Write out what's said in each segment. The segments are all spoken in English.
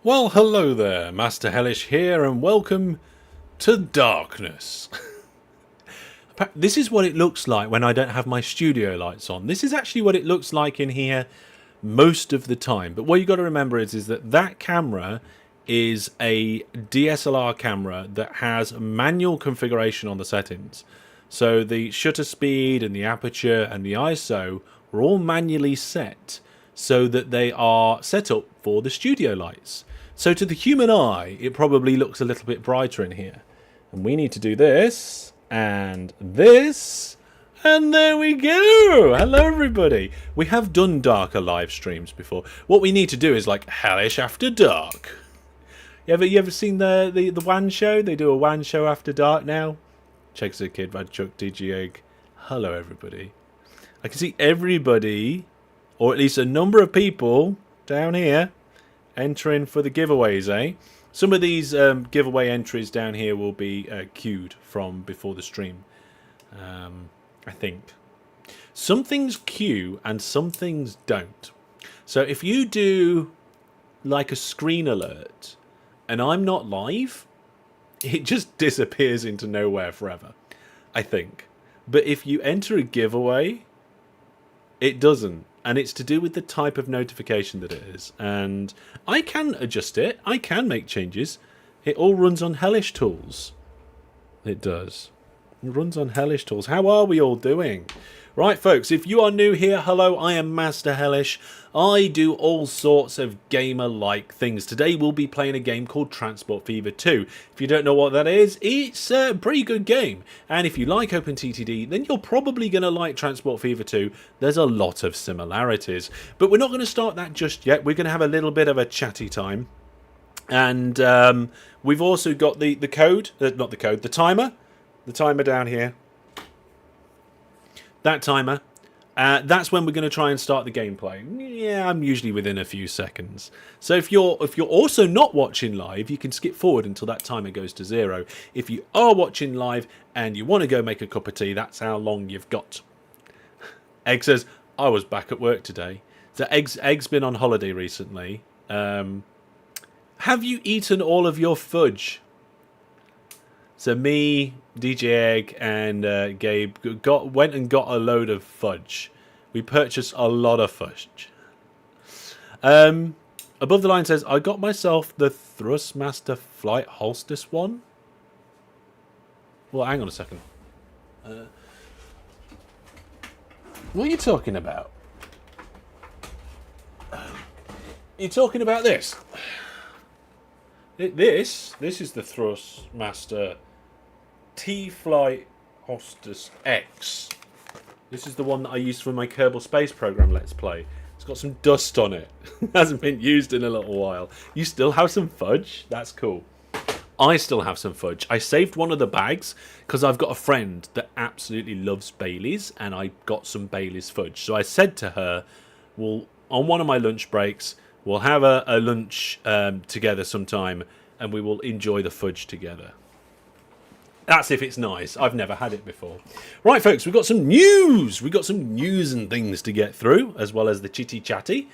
Well, hello there, Master Hellish here, and welcome to Darkness. This is what it looks like when I don't have my studio lights on. This is actually what it looks like in here most of the time. But what you got to remember is that camera is a DSLR camera that has manual configuration on the settings. So the shutter speed and the aperture and the ISO are all manually set so that they are set up for the studio lights. So to the human eye, it probably looks a little bit brighter in here. And we need to do this, and this, and there we go! Hello everybody! We have done darker live streams before. What we need to do is like Hellish After Dark. You ever seen the WAN show? They do a WAN show after dark now. Checks a kid, Rad Chuck, DG Egg. Hello everybody. I can see everybody, or at least a number of people down here, entering for the giveaways, eh? Some of these giveaway entries down here will be queued from before the stream. I think. Some things queue and some things don't. So if you do like a screen alert and I'm not live, it just disappears into nowhere forever, I think. But if you enter a giveaway, it doesn't. And it's to do with the type of notification that it is. And I can adjust it. I can make changes. It all runs on Hellish Tools. It does. It runs on Hellish Tools. How are we all doing? Right, folks, if you are new here, hello, I am Master Hellish. I do all sorts of gamer-like things. Today we'll be playing a game called Transport Fever 2. If you don't know what that is, it's a pretty good game. And if you like OpenTTD, then you're probably going to like Transport Fever 2. There's a lot of similarities. But we're not going to start that just yet. We're going to have a little bit of a chatty time. And we've also got the code, not the code, the timer. The timer down here. That timer. That's when we're going to try and start the gameplay. Yeah, I'm usually within a few seconds. So if you're also not watching live, you can skip forward until that timer goes to 0. If you are watching live and you want to go make a cup of tea, that's how long you've got. Egg says, I was back at work today. So Egg's been on holiday recently. Have you eaten all of your fudge? So me, DJ Egg, and Gabe went and got a load of fudge. We purchased a lot of fudge. Above the line says, I got myself the Thrustmaster Flight Hostess one. Well, hang on a second. What are you talking about? You're talking about this? This is the Thrustmaster T-Flight Hostess X. This is the one that I used for my Kerbal Space Program Let's Play. It's got some dust on it. Hasn't been used in a little while. You still have some fudge? That's cool. I still have some fudge. I saved one of the bags because I've got a friend that absolutely loves Bailey's, and I got some Bailey's fudge. So I said to her, well, on one of my lunch breaks, we'll have a lunch together sometime, and we will enjoy the fudge together. That's if it's nice. I've never had it before. Right, folks, we've got some news. We've got some news and things to get through, as well as the chitty-chatty.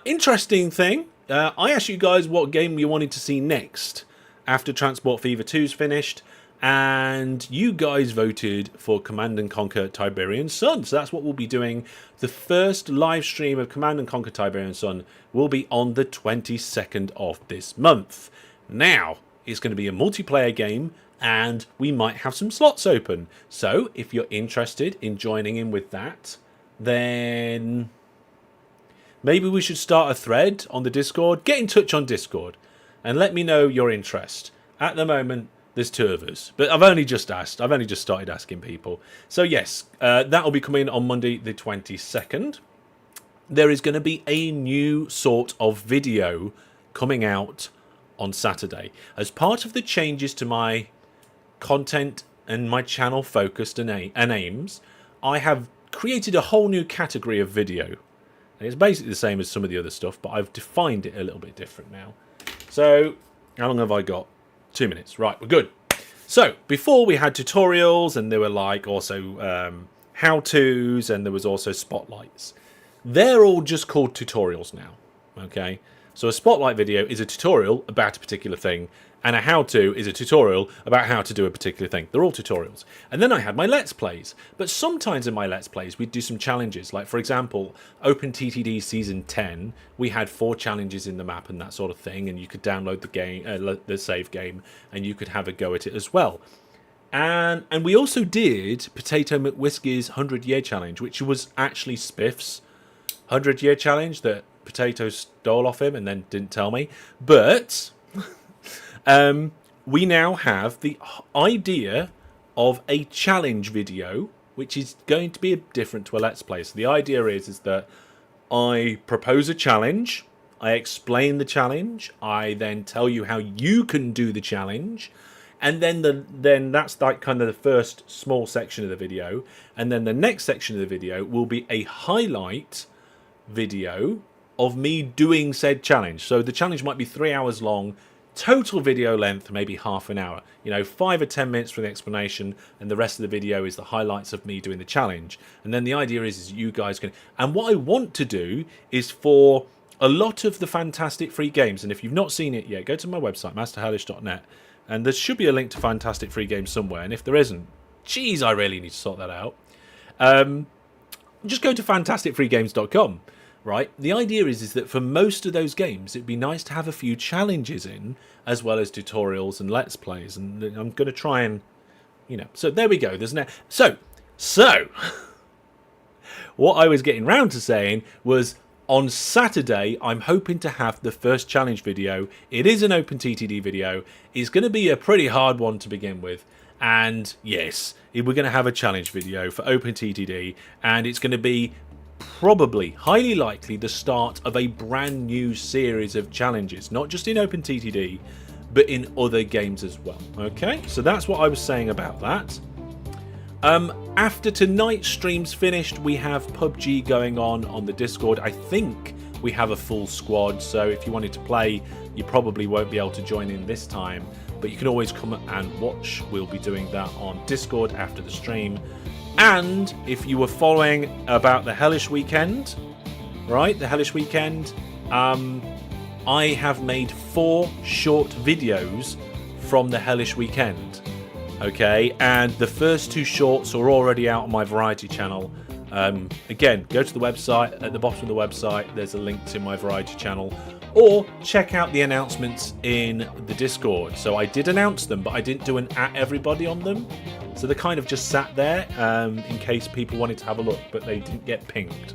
Interesting thing. I asked you guys what game you wanted to see next after Transport Fever 2's finished, and you guys voted for Command & Conquer Tiberian Sun. So that's what we'll be doing. The first live stream of Command & Conquer Tiberian Sun will be on the 22nd of this month. Now, it's going to be a multiplayer game, and we might have some slots open. So, if you're interested in joining in with that, then maybe we should start a thread on the Discord. Get in touch on Discord and let me know your interest. At the moment, there's 2 of us, but I've only just asked. I've only just started asking people. So yes, that will be coming on Monday the 22nd. There is going to be a new sort of video coming out on Saturday. As part of the changes to my content and my channel focused and aims, I have created a whole new category of video. And it's basically the same as some of the other stuff, but I've defined it a little bit different now. So, how long have I got? 2 minutes. Right, we're good. So, before we had tutorials, and there were like also how-tos, and there was also spotlights. They're all just called tutorials now. Okay? So a spotlight video is a tutorial about a particular thing, and a how-to is a tutorial about how to do a particular thing. They're all tutorials. And then I had my Let's Plays. But sometimes in my Let's Plays, we'd do some challenges. Like, for example, OpenTTD Season 10, we had 4 challenges in the map and that sort of thing, and you could download the game, the save game, and you could have a go at it as well. And we also did Potato McWhiskey's 100-Year Challenge, which was actually Spiff's 100-Year Challenge that Potato stole off him and then didn't tell me. But we now have the idea of a challenge video, which is going to be different to a Let's Play. So the idea is that I propose a challenge, I explain the challenge, I then tell you how you can do the challenge, and then that's like kind of the first small section of the video, and then the next section of the video will be a highlight video of me doing said challenge. So the challenge might be 3 hours long. Total video length, maybe half an hour. 5 or 10 minutes for the explanation, and the rest of the video is the highlights of me doing the challenge. And then the idea is you guys can... And what I want to do is for a lot of the fantastic free games, and if you've not seen it yet, go to my website, masterhellish.net, and there should be a link to fantastic free games somewhere, and if there isn't, geez, I really need to sort that out. Just go to fantasticfreegames.com. Right, the idea is that for most of those games, it'd be nice to have a few challenges in, as well as tutorials and Let's Plays. And I'm going to try and, so there we go. There's no so what I was getting round to saying was on Saturday, I'm hoping to have the first challenge video. It is an OpenTTD video. It's going to be a pretty hard one to begin with. And yes, we're going to have a challenge video for OpenTTD, and it's going to be probably, highly likely, the start of a brand new series of challenges, not just in OpenTTD, but in other games as well. Okay, so that's what I was saying about that. After tonight's stream's finished, we have PUBG going on the Discord. I think we have a full squad, so if you wanted to play, you probably won't be able to join in this time, but you can always come and watch. We'll be doing that on Discord after the stream. And if you were following about the Hellish Weekend, right, the Hellish Weekend, I have made 4 short videos from the Hellish Weekend, okay, and the first 2 shorts are already out on my variety channel. Again, go to the website. At the bottom of the website, there's a link to my variety channel, or check out the announcements in the Discord. So I did announce them, but I didn't do an at everybody on them. So they kind of just sat there in case people wanted to have a look, but they didn't get pinged.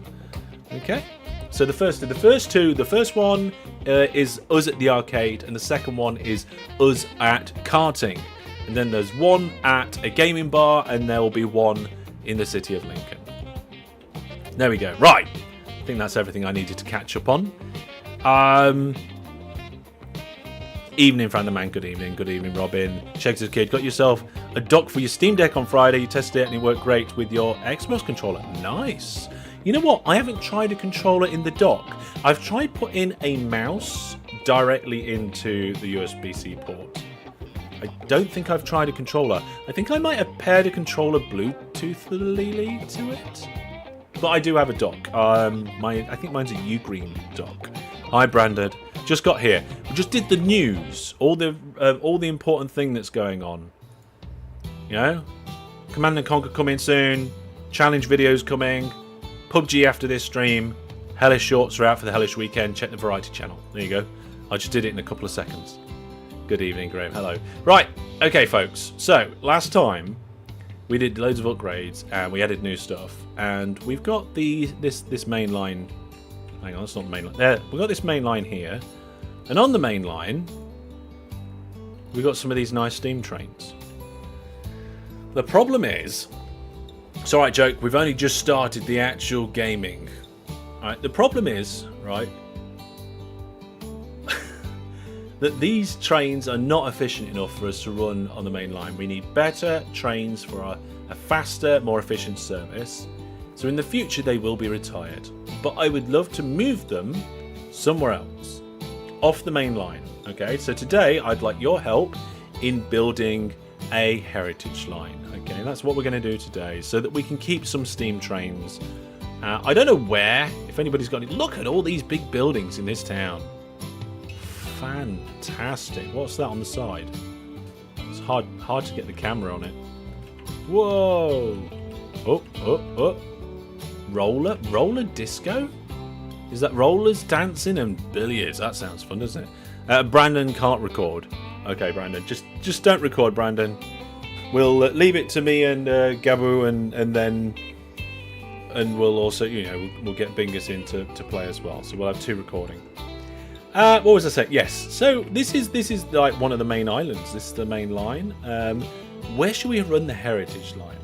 Okay. So the first two, the first one is us at the arcade, and the second one is us at karting. And then there's one at a gaming bar, and there will be one in the city of Lincoln. There we go. Right. I think that's everything I needed to catch up on. Evening, Franderman. Good evening. Good evening, Robin. Shakespeare's Kid. Got yourself a dock for your Steam Deck on Friday. You tested it and it worked great with your Xbox controller. Nice. You know what? I haven't tried a controller in the dock. I've tried putting a mouse directly into the USB-C port. I don't think I've tried a controller. I think I might have paired a controller Bluetoothly to it. But I do have a dock. I think mine's a Ugreen dock. Hi, Brandon. Just got here. We just did the news. All the important thing that's going on. Command & Conquer coming soon. Challenge videos coming. PUBG after this stream. Hellish shorts are out for the Hellish Weekend. Check the variety channel. There you go. I just did it in a couple of seconds. Good evening, Graham. Hello. Right. Okay, folks. So, last time we did loads of upgrades and we added new stuff. And we've got this main line. Hang on, that's not the main line. There, we've got this main line here. And on the main line, we've got some of these nice steam trains. The problem is, it's alright, joke, we've only just started the actual gaming. Alright, the problem is, right, that these trains are not efficient enough for us to run on the main line. We need better trains for a faster, more efficient service. So in the future, they will be retired. But I would love to move them somewhere else, off the main line. Okay, so today I'd like your help in building a heritage line. Okay, that's what we're going to do today, so that we can keep some steam trains. I don't know where, if anybody's got any. Look at all these big buildings in this town. Fantastic. What's that on the side? It's hard to get the camera on it. Whoa! Oh. Roller disco? Is that rollers, dancing, and billiards? That sounds fun, doesn't it? Brandon can't record. Okay, Brandon, just don't record, Brandon. We'll leave it to me and Gabu, and we'll also, we'll get Bingus in to play as well. So we'll have 2 recording. What was I saying? Yes. So this is like one of the main islands. This is the main line. Where should we run the heritage line?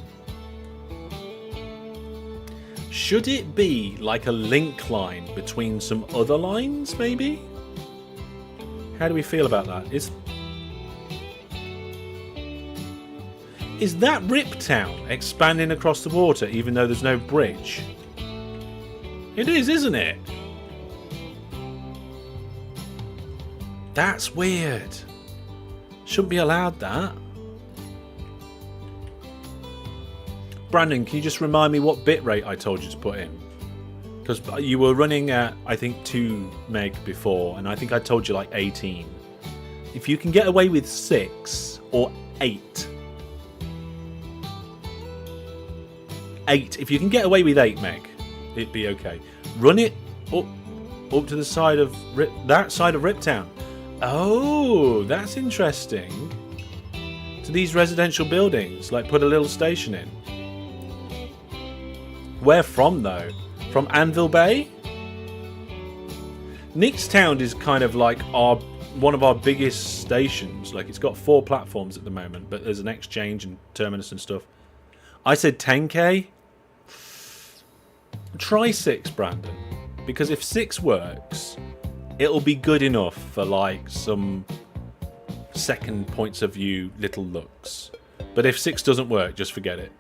Should it be like a link line between some other lines, maybe? How do we feel about that? Is that Riptown expanding across the water even though there's no bridge? It is, isn't it? That's weird. Shouldn't be allowed that. Brandon, can you just remind me what bitrate I told you to put in? Because you were running at, I think, 2 meg before, and I think I told you like 18. If you can get away with 6 or 8. 8. If you can get away with 8 meg, it'd be okay. Run it up to the side of that side of Riptown. Oh, that's interesting. To these residential buildings, like put a little station in. Where from, though? From Anvil Bay? Nickstown is kind of like one of our biggest stations. Like, it's got 4 platforms at the moment, but there's an exchange and terminus and stuff. I said 10k. Try 6, Brandon. Because if 6 works, it'll be good enough for like some second points of view little looks. But if 6 doesn't work, just forget it.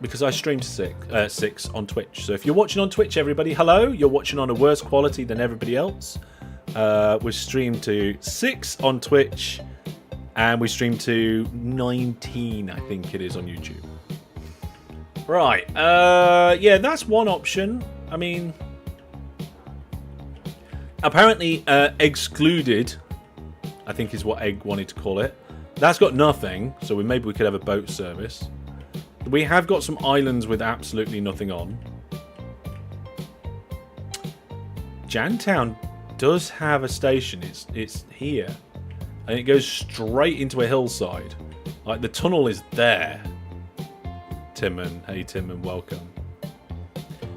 Because I streamed 6 on Twitch. So if you're watching on Twitch, everybody, hello. You're watching on a worse quality than everybody else. We streamed to 6 on Twitch. And we streamed to 19, I think it is, on YouTube. Right. Yeah, that's one option. I mean, apparently excluded, I think is what Egg wanted to call it. That's got nothing, so maybe we could have a boat service. We have got some islands with absolutely nothing on. Jantown does have a station. It's here. And it goes straight into a hillside. Like, the tunnel is there. Timon. Hey, Timon, welcome.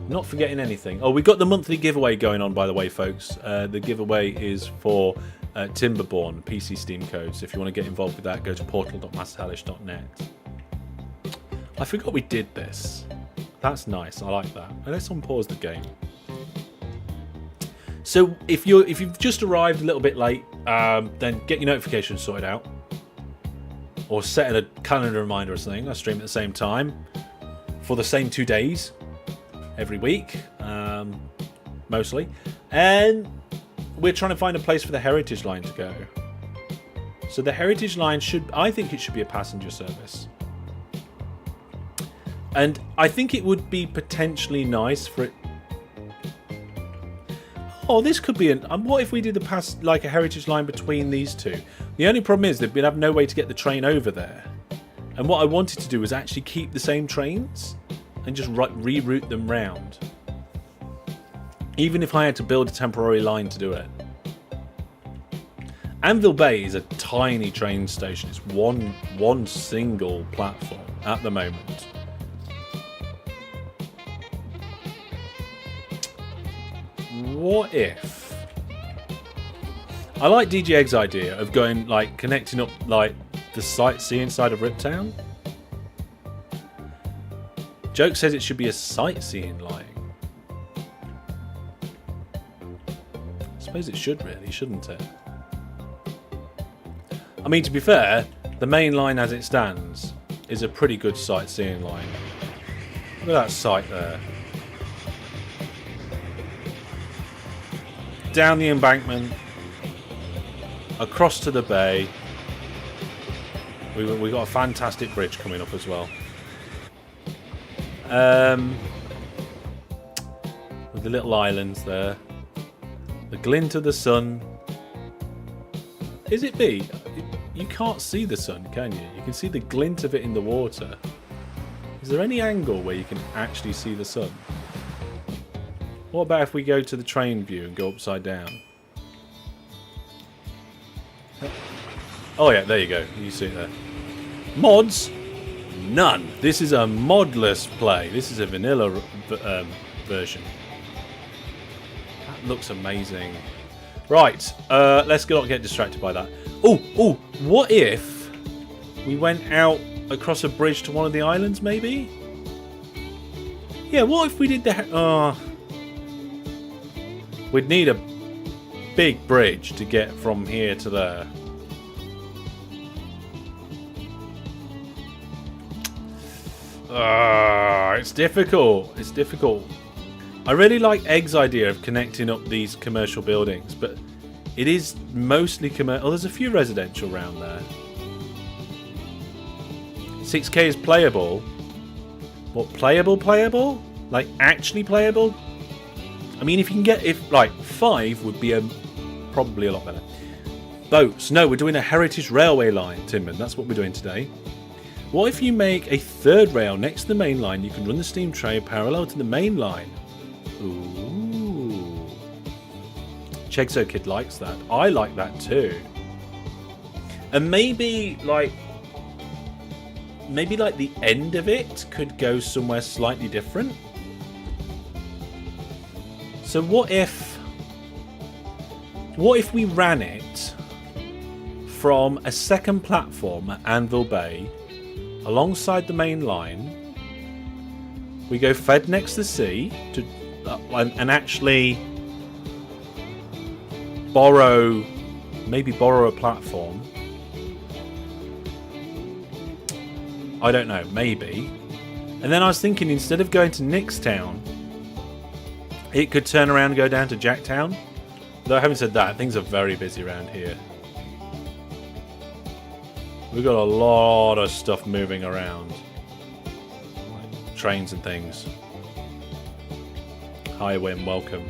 Not forgetting anything. Oh, we got the monthly giveaway going on, by the way, folks. The giveaway is for Timberborn PC Steam codes. If you want to get involved with that, go to portal.masterhellish.net. I forgot we did this. That's nice. I like that. Let's unpause the game. So if you've just arrived a little bit late, then get your notifications sorted out, or set a calendar reminder or something. I stream at the same time for the same 2 days every week, mostly. And we're trying to find a place for the heritage line to go. So the heritage line I think it should be a passenger service. And I think it would be potentially nice for it. Oh, this could be what if we did like a heritage line between these two? The only problem is they'd have no way to get the train over there. And what I wanted to do was actually keep the same trains and just reroute them round. Even if I had to build a temporary line to do it. Anvil Bay is a tiny train station. It's one single platform at the moment. What if I like DJ Egg's idea of going, like, connecting up like the sightseeing side of Riptown? Joke says it should be a sightseeing line. I suppose it should really, shouldn't it? I mean, to be fair, the main line as it stands is a pretty good sightseeing line. Look at that sight there. Down the embankment, across to the bay. We got a fantastic bridge coming up as well. With the little islands there, the glint of the sun Is it B? You can't see the sun, can you? You can see the glint of it in the water. Is there any angle where you can actually see the sun? What about if we go to the train view and go upside down? Oh yeah, there you go. You see it there. Mods? None. This is a modless play. This is a vanilla version. That looks amazing. Right, let's not get distracted by that. Oh, what if we went out across a bridge to one of the islands, maybe? Yeah, what if we did the... we'd need a big bridge to get from here to there. It's difficult. It's difficult. I really like Egg's idea of connecting up these commercial buildings, but it is mostly commercial. Oh, there's a few residential around there. 6K is playable. What, playable? Like, actually playable? I mean, if you can get... like, 5 would be probably a lot better. Boats. No, we're doing a heritage railway line, Tinman. That's what we're doing today. What if you make a third rail next to the main line? You can run the steam train parallel to the main line. Ooh. Chegso Kid likes that. I like that too. And maybe like the end of it could go somewhere slightly different. So what if we ran it from a second platform at Anvil Bay alongside the main line? We go fed next to the sea to and actually borrow a platform. I don't know, maybe. And then I was thinking, instead of going to Nixtown, it could turn around and go down to Jacktown. Though having said that, things are very busy around here. We've got a lot of stuff moving around. Like trains and things. Hi, Wim, welcome.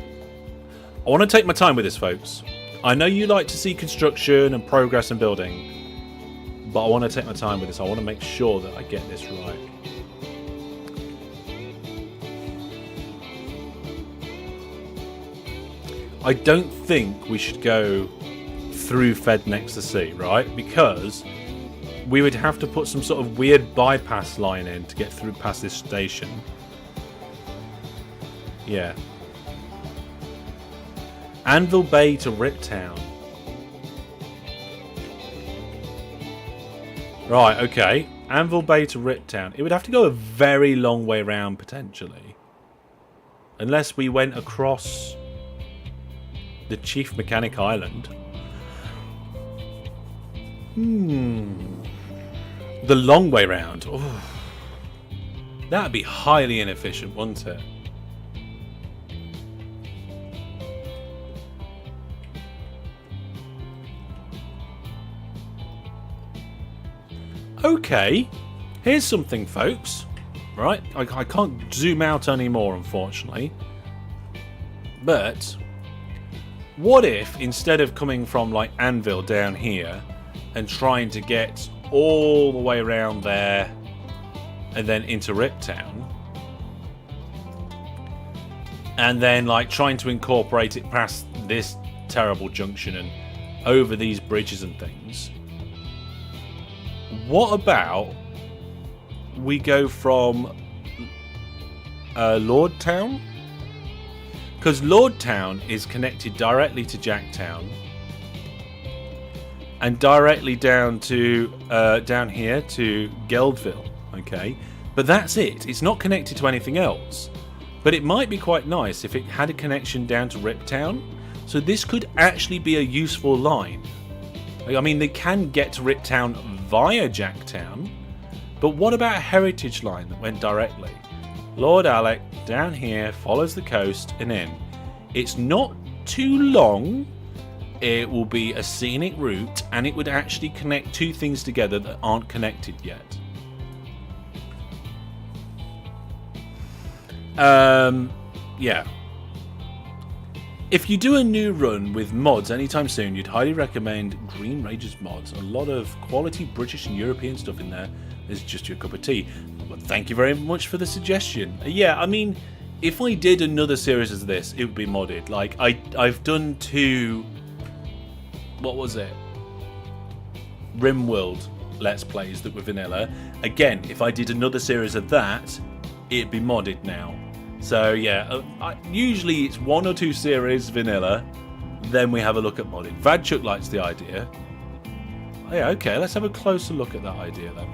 I want to take my time with this, folks. I know you like to see construction and progress and building, but I want to take my time with this. I want to make sure that I get this right. I don't think we should go through Fed next to sea, right? Because we would have to put some sort of weird bypass line in to get through past this station. Yeah. Anvil Bay to Riptown. Right, okay. Anvil Bay to Riptown. It would have to go a very long way round, potentially. Unless we went across the Chief Mechanic Island. The long way round. Oh. That'd be highly inefficient, wouldn't it? Okay, here's something, folks. Right, I can't zoom out anymore, unfortunately. But what if, instead of coming from like Anvil down here and trying to get all the way around there and then into Riptown, and then like trying to incorporate it past this terrible junction and over these bridges and things, what about we go from Lordtown? Because Lordtown is connected directly to Jacktown and directly down to down here to Geldville. Okay, but that's it. It's not connected to anything else. But it might be quite nice if it had a connection down to Riptown. So this could actually be a useful line. I mean, they can get to Riptown via Jacktown, but what about a heritage line that went directly? Lord Alec down here follows the coast and in. It's not too long. It will be a scenic route, and it would actually connect two things together that aren't connected yet. Yeah. If you do a new run with mods anytime soon, you'd highly recommend Green Rages mods. A lot of quality British and European stuff in there is just your cup of tea. But thank you very much for the suggestion. Yeah, I mean, if I did another series of this, it would be modded. Like, I've done 2... What was it? RimWorld Let's Plays that were vanilla. Again, if I did another series of that, it'd be modded now. So yeah, usually it's 1 or 2 series vanilla, then we have a look at modding. Vadchuk likes the idea. Oh, yeah, okay, let's have a closer look at that idea then.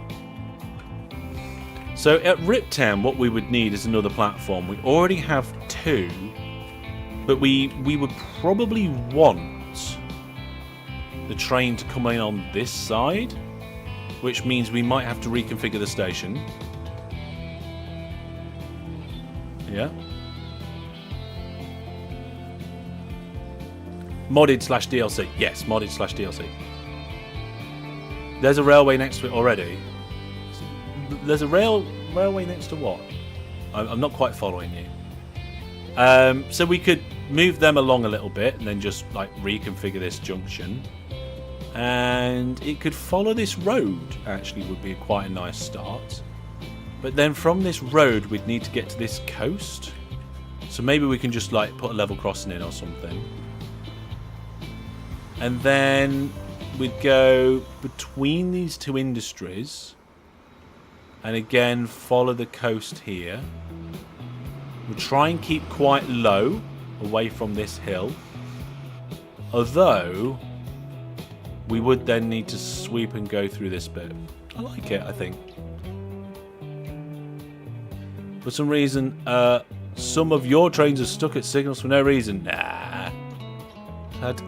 So at Riptown, what we would need is another platform. We already have 2, but we would probably want the train to come in on this side, which means we might have to reconfigure the station. Yeah. Modded / DLC. Yes, modded / DLC. There's a railway next to it already. There's a railway next to what? I'm not quite following you. So we could move them along a little bit and then just like reconfigure this junction. And it could follow this road, actually, would be quite a nice start. But then from this road, we'd need to get to this coast. So maybe we can just like put a level crossing in or something. And then we'd go between these 2 industries. And again, follow the coast here. We'll try and keep quite low away from this hill. Although, we would then need to sweep and go through this bit. I like it, I think. For some reason, some of your trains are stuck at signals for no reason. Nah.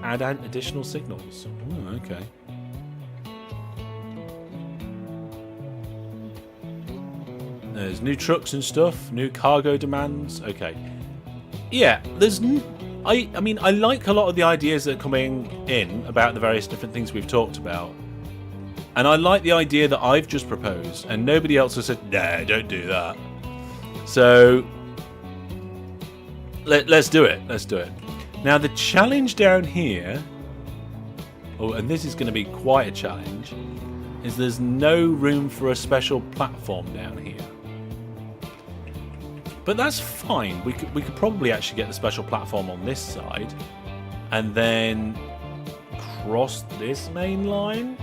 Add additional signals. Oh, okay. There's new trucks and stuff, new cargo demands. Okay. Yeah, there's... I mean, I like a lot of the ideas that are coming in about the various different things we've talked about. And I like the idea that I've just proposed, and nobody else has said, nah, don't do that. So, let's do it. Let's do it. Now, the challenge down here, oh, and this is going to be quite a challenge, is there's no room for a special platform down here. But that's fine. We could probably actually get the special platform on this side, and then cross this main line.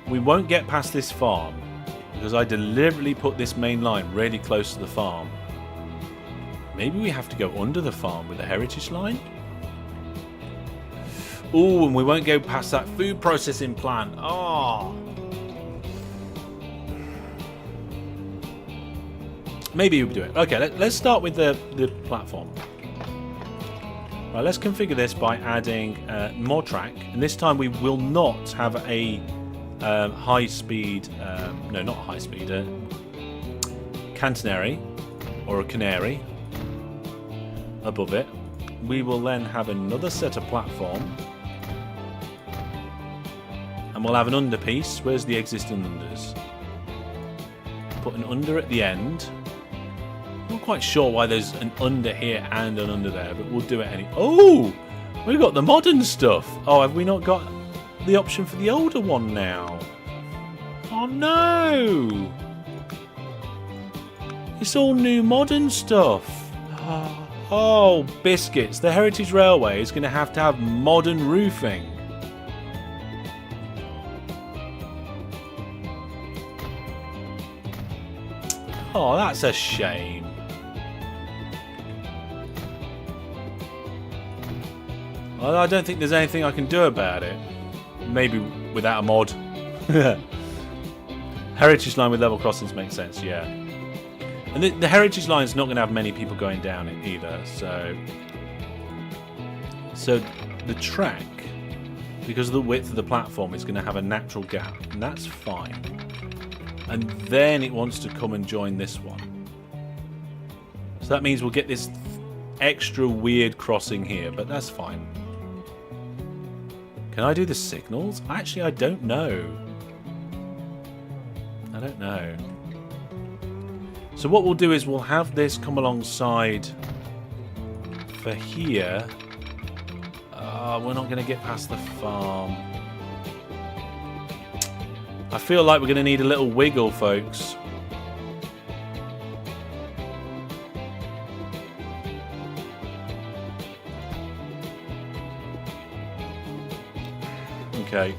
We won't get past this farm, because I deliberately put this main line really close to the farm. Maybe we have to go under the farm with the heritage line? Ooh, and we won't go past that food processing plant. Oh. Maybe we'll do it. Okay, let's start with the platform. Right, let's configure this by adding more track. And this time we will not have a high-speed... no, not high-speed. Catenary, or a canary, above it. We will then have another set of platform. And we'll have an under piece. Where's the existing unders? Put an under at the end. Not quite sure why there's an under here and an under there, but we'll do it anyway. Oh! We've got the modern stuff. Oh, have we not got the option for the older one now? Oh no! It's all new modern stuff. Oh, biscuits. The Heritage Railway is going to have modern roofing. Oh, that's a shame. Well, I don't think there's anything I can do about it. Maybe without a mod. Heritage line with level crossings makes sense, yeah. And the heritage line is not going to have many people going down it either, so the track, because of the width of the platform, is going to have a natural gap, and that's fine. And then it wants to come and join this one. So that means we'll get this extra weird crossing here, but that's fine. Can I do the signals? Actually, I don't know. I don't know. So what we'll do is we'll have this come alongside for here, we're not going to get past the farm. I feel like we're going to need a little wiggle, folks. Okay.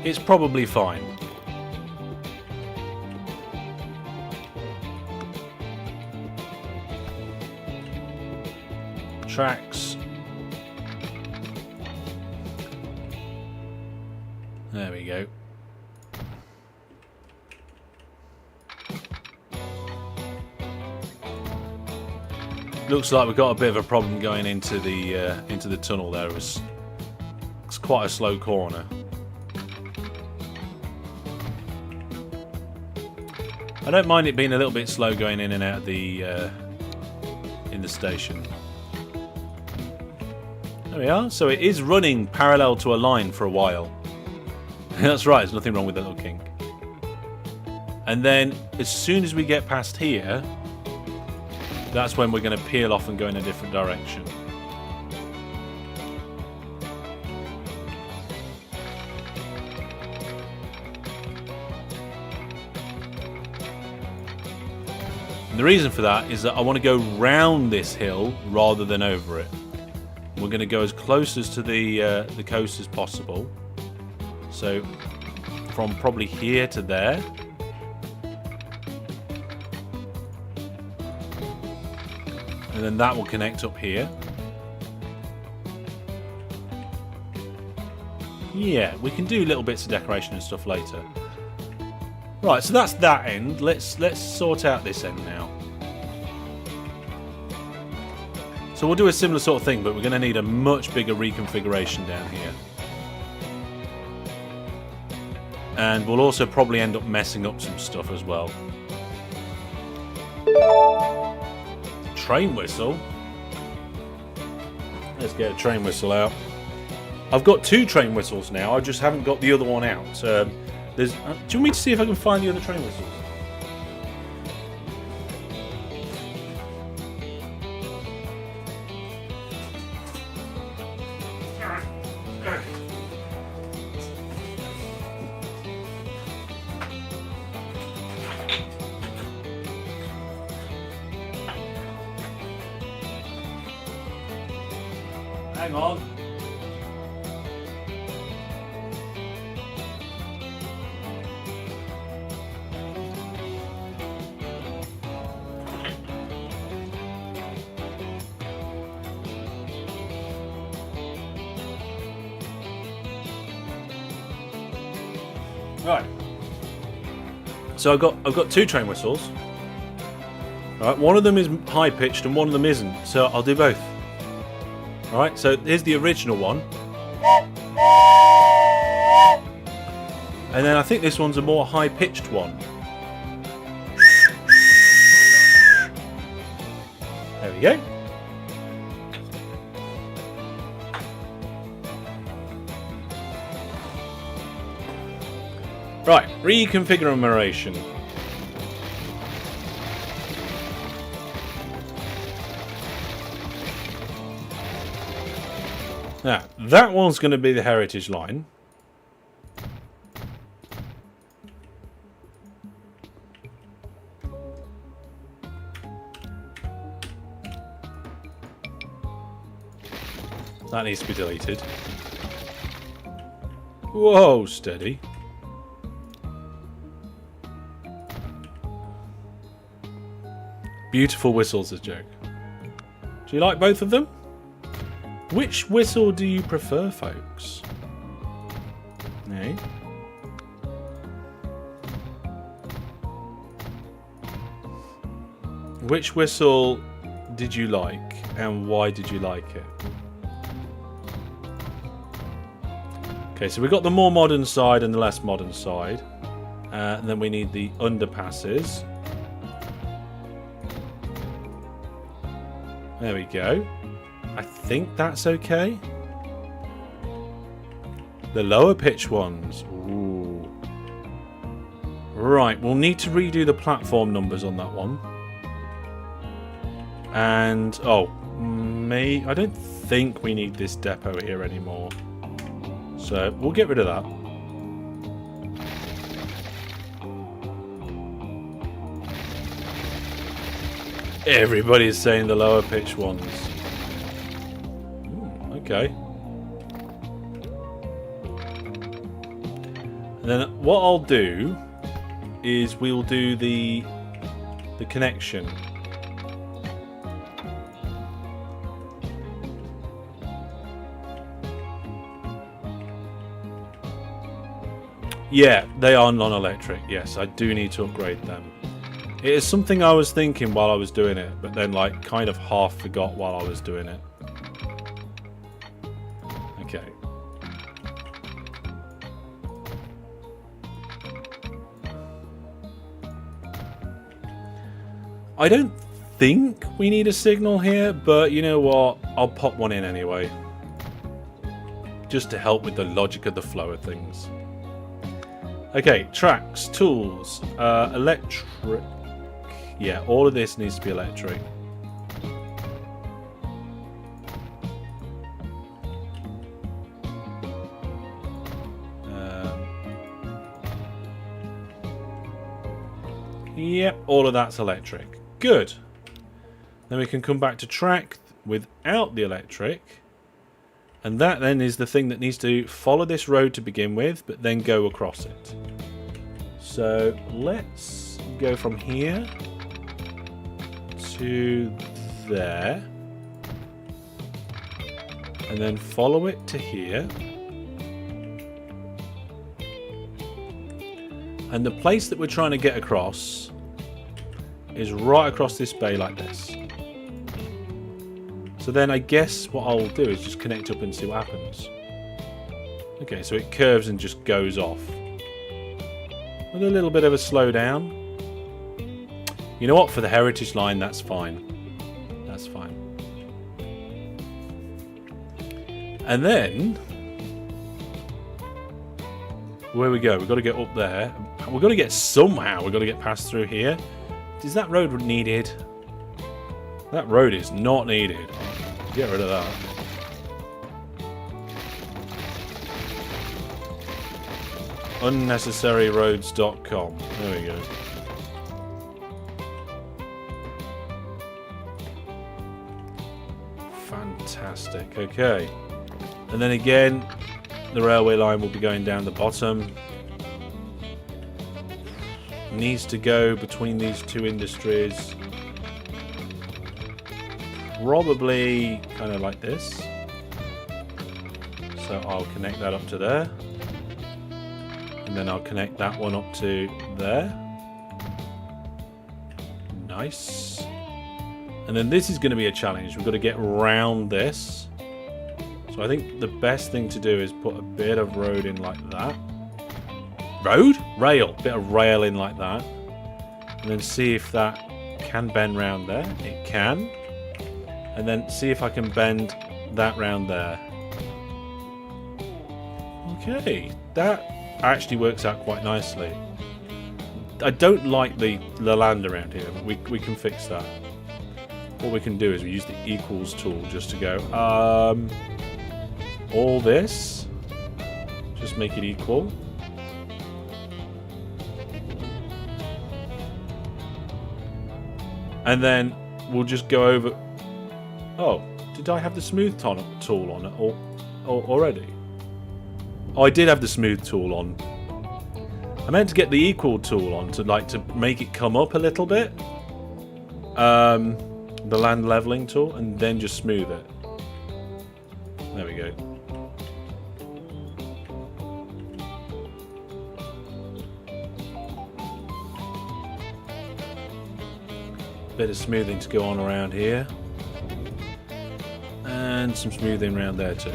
It's probably fine. Tracks. There we go. Looks like we've got a bit of a problem going into the tunnel there. It's quite a slow corner. I don't mind it being a little bit slow going in and out of the in the station. There we are. So it is running parallel to a line for a while. That's right, there's nothing wrong with the little kink. And then as soon as we get past here, that's when we're going to peel off and go in a different direction. And the reason for that is that I want to go round this hill rather than over it. We're going to go as close as to the coast as possible. So from probably here to there. And then that will connect up here. Yeah, we can do little bits of decoration and stuff later. Right, so that's that end. Let's sort out this end now. So we'll do a similar sort of thing, but we're going to need a much bigger reconfiguration down here. And we'll also probably end up messing up some stuff as well. Train whistle. Let's get a train whistle out. I've got 2 train whistles now. I just haven't got the other one out. Do you want me to see if I can find the other train whistles? Hang on. Right. So I've got 2 train whistles. Right, one of them is high pitched and one of them isn't. So I'll do both. Alright, so here's the original one. And then I think this one's a more high-pitched one. There we go. Right, reconfiguration. Now, that one's going to be the heritage line. That needs to be deleted. Whoa, steady. Beautiful whistles, a joke. Do you like both of them? Which whistle do you prefer, folks? Eh? Which whistle did you like, and why did you like it? Okay, so we've got the more modern side and the less modern side. And then we need the underpasses. There we go. I think that's okay. The lower pitch ones. Ooh. Right, we'll need to redo the platform numbers on that one. And, I don't think we need this depot here anymore. So, we'll get rid of that. Everybody's saying the lower pitch ones. Okay. And then what I'll do is we'll do the connection. Yeah, they are non-electric. Yes, I do need to upgrade them. It is something I was thinking while I was doing it, but then like kind of half forgot while I was doing it. Okay. I don't think we need a signal here, but you know what? I'll pop one in anyway. Just to help with the logic of the flow of things. Okay, tracks, tools, electric. Yeah, all of this needs to be electric. Yep, all of that's electric. Good. Then we can come back to track without the electric. And that then is the thing that needs to follow this road to begin with, but then go across it. So let's go from here to there. And then follow it to here. And the place that we're trying to get across is right across this bay like this. So then I guess what I'll do is just connect up and see what happens. Okay, so it curves and just goes off. With a little bit of a slowdown. You know what? For the heritage line, that's fine. That's fine. And then, where we go? We've got to get up there. We've got to get somehow. We've got to get past through here. Is that road needed? That road is not needed. Get rid of that. Unnecessaryroads.com. There we go. Fantastic. Okay. And then again, the railway line will be going down the bottom. Needs to go between these two industries. Probably kind of like this. So I'll connect that up to there. And then I'll connect that one up to there. Nice. And then this is going to be a challenge. We've got to get around this. So I think the best thing to do is put a bit of road in like that. Road? Rail. Bit of rail in like that. And then see if that can bend round there. It can. And then see if I can bend that round there. Okay, that actually works out quite nicely. I don't like the land around here, but we can fix that. What we can do is we use the equals tool just to go, all this, just make it equal. And then we'll just go over. Oh, did I have the smooth tool on it already? Oh, I did have the smooth tool on. I meant to get the equal tool on to make it come up a little bit. The land leveling tool, and then just smooth it. There we go. Bit of smoothing to go on around here. And some smoothing around there too.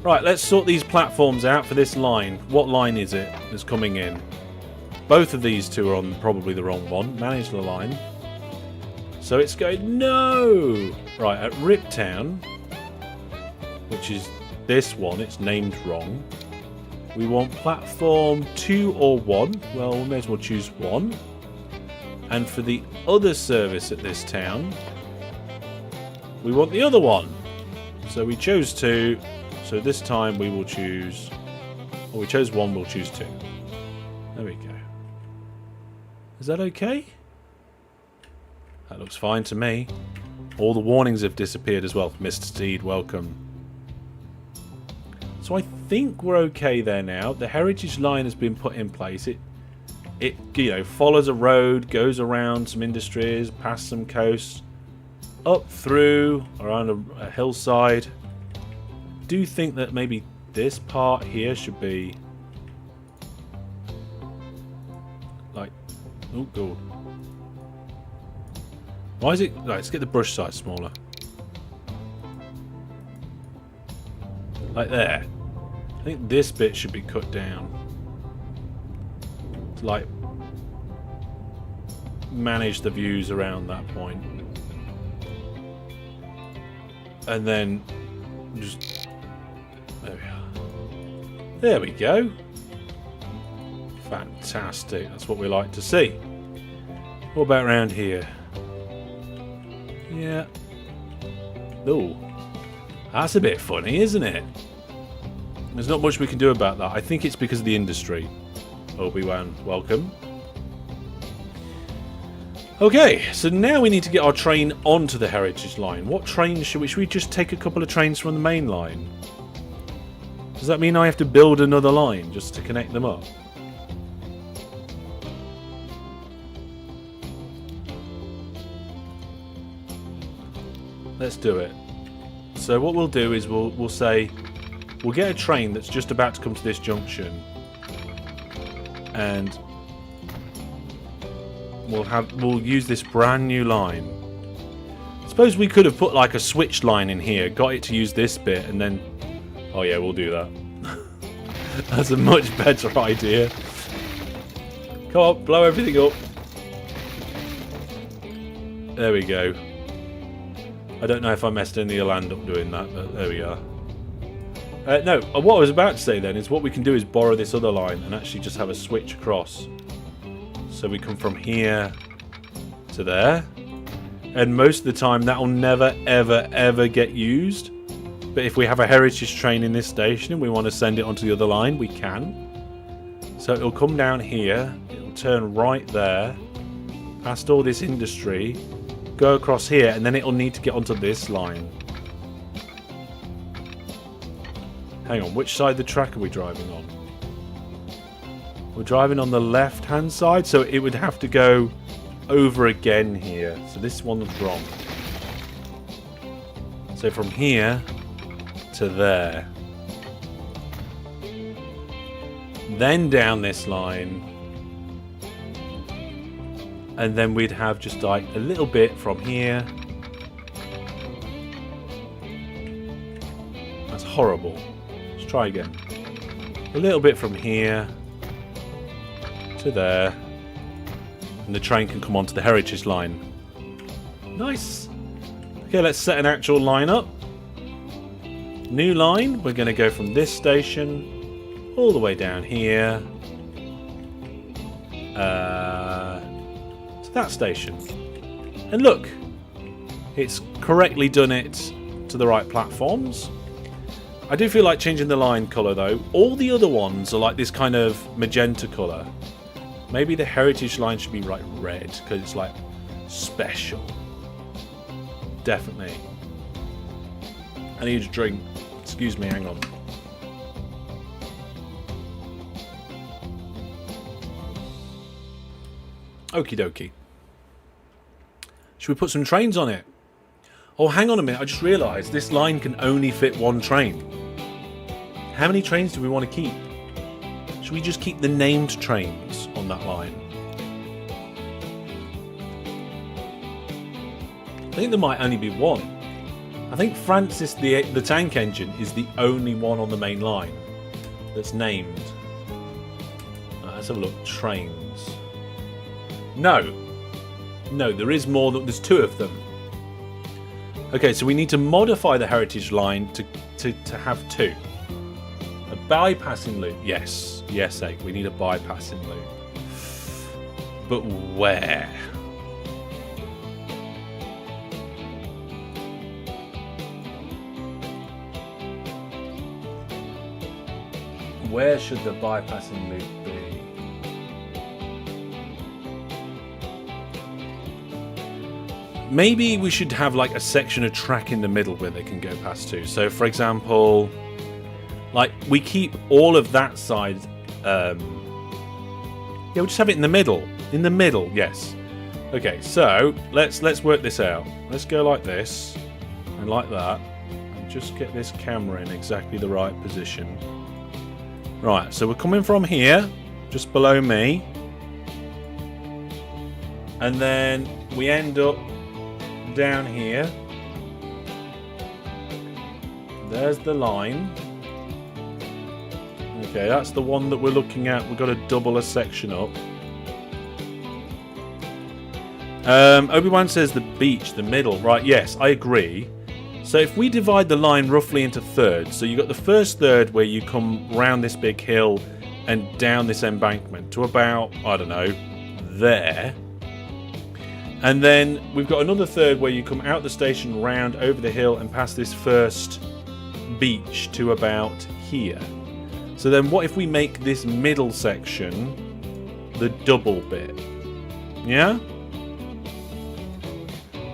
Right, let's sort these platforms out for this line. What line is it that's coming in? Both of these two are on probably the wrong one. Manage the line. So it's going, no! Right, at Riptown, which is this one, it's named wrong. We want platform 2 or 1. Well, we may as well choose 1. And for the other service at this town, we want the other one. So we chose 2. So this time we will choose... Or we chose 1, we'll choose 2. There we go. Is that okay? That looks fine to me. All the warnings have disappeared as well. Mr. Steed, welcome. So I think we're okay there now. The heritage line has been put in place. It follows a road, goes around some industries, past some coasts, up through, around a hillside. Do you think that maybe this part here should be like... Oh, God. Why is it... Right, let's get the brush size smaller. Like there. I think this bit should be cut down. To like manage the views around that point. And then just... There we are. There we go. Fantastic. That's what we like to see. What about around here? Yeah. Oh, that's a bit funny, isn't it? There's not much we can do about that. I think it's because of the industry. Obi-Wan, welcome. Okay, so now we need to get our train onto the heritage line. What trains should we just take a couple of trains from the main line? Does that mean I have to build another line just to connect them up? Let's do it. So what we'll do is we'll say we'll get a train that's just about to come to this junction, and we'll use this brand new line. Suppose we could have put like a switch line in here, got it to use this bit, and then... Oh yeah, we'll do that. That's a much better idea. Come on, blow everything up. There we go. I don't know if I messed any of the land up doing that, but there we are. No, what I was about to say then is what we can do is borrow this other line and actually just have a switch across. So we come from here to there. And most of the time that will never, ever, ever get used. But if we have a heritage train in this station and we want to send it onto the other line, we can. So it'll come down here, it'll turn right there, past all this industry, go across here, and then it'll need to get onto this line. Hang on, which side of the track are we driving on? We're driving on the left hand side, so it would have to go over again here. So this one's wrong. So from here to there. Then down this line. And then we'd have just like a little bit from here. That's horrible. Let's try again. A little bit from here to there. And the train can come onto the heritage line. Nice. Okay, let's set an actual line up. New line. We're going to go from this station all the way down here. That station. And look, it's correctly done it to the right platforms. I do feel like changing the line colour though. All the other ones are like this kind of magenta colour. Maybe the heritage line should be like red because it's like special. Definitely. I need a drink. Excuse me, hang on. Okie dokie. Should we put some trains on it? Oh, hang on a minute. I just realised this line can only fit one train. How many trains do we want to keep? Should we just keep the named trains on that line? I think there might only be one. I think Francis the tank engine is the only one on the main line that's named. Let's have a look. Trains. No, there is more. There's 2 of them. Okay, so we need to modify the heritage line to have 2. A bypassing loop. Yes. Yes, Egg. We need a bypassing loop. But where? Where should the bypassing loop be? Maybe we should have like a section of track in the middle where they can go past to. So for example, like we keep all of that side. Yeah, we'll just have it in the middle. In the middle, yes. Okay, so let's work this out. Let's go like this and like that, and just get this camera in exactly the right position. Right, so we're coming from here, just below me, and then we end up down here. There's the line. Okay, that's the one that we're looking at. We've got to double a section up. Obi-Wan says the beach, the middle. Right, yes, I agree. So if we divide the line roughly into thirds, so you've got the first third where you come round this big hill and down this embankment to about, I don't know, there. And then we've got another third where you come out the station, round over the hill and past this first beach to about here. So then what if we make this middle section the double bit? Yeah?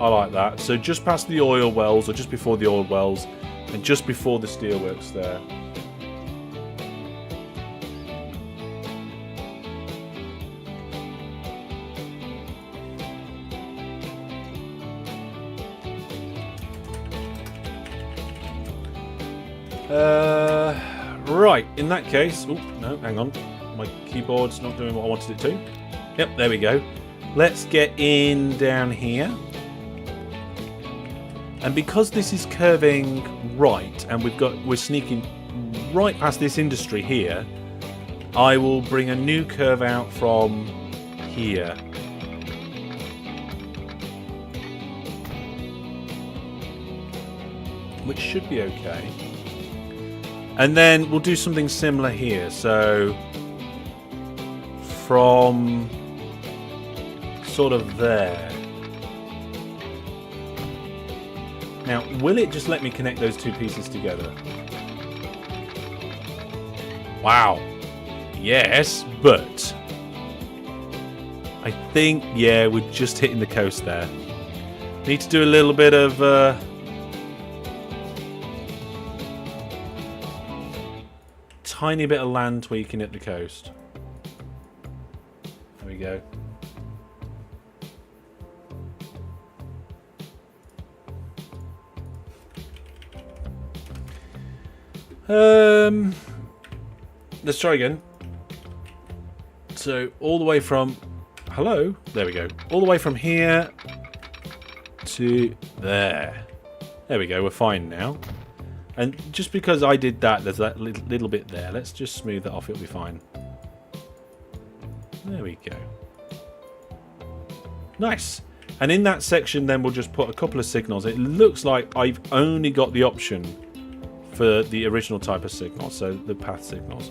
I like that. So just past the oil wells, or just before the oil wells, and just before the steelworks there. Right, in that case... Oh, no, hang on. My keyboard's not doing what I wanted it to. Yep, there we go. Let's get in down here. And because this is curving right, and we're sneaking right past this industry here, I will bring a new curve out from here. Which should be okay. And then we'll do something similar here. So from sort of there. Now, will it just let me connect those two pieces together? Wow. Yes, but I think, yeah, we're just hitting the coast there. Need to do a little bit of tiny bit of land tweaking at the coast. There we go. Let's try again. So all the way from hello, there we go. All the way from here to there. There we go, we're fine now. And just because I did that, there's that little bit there. Let's just smooth that off, it'll be fine. There we go. Nice. And in that section then we'll just put a couple of signals. It looks like I've only got the option for the original type of signal, so the path signals.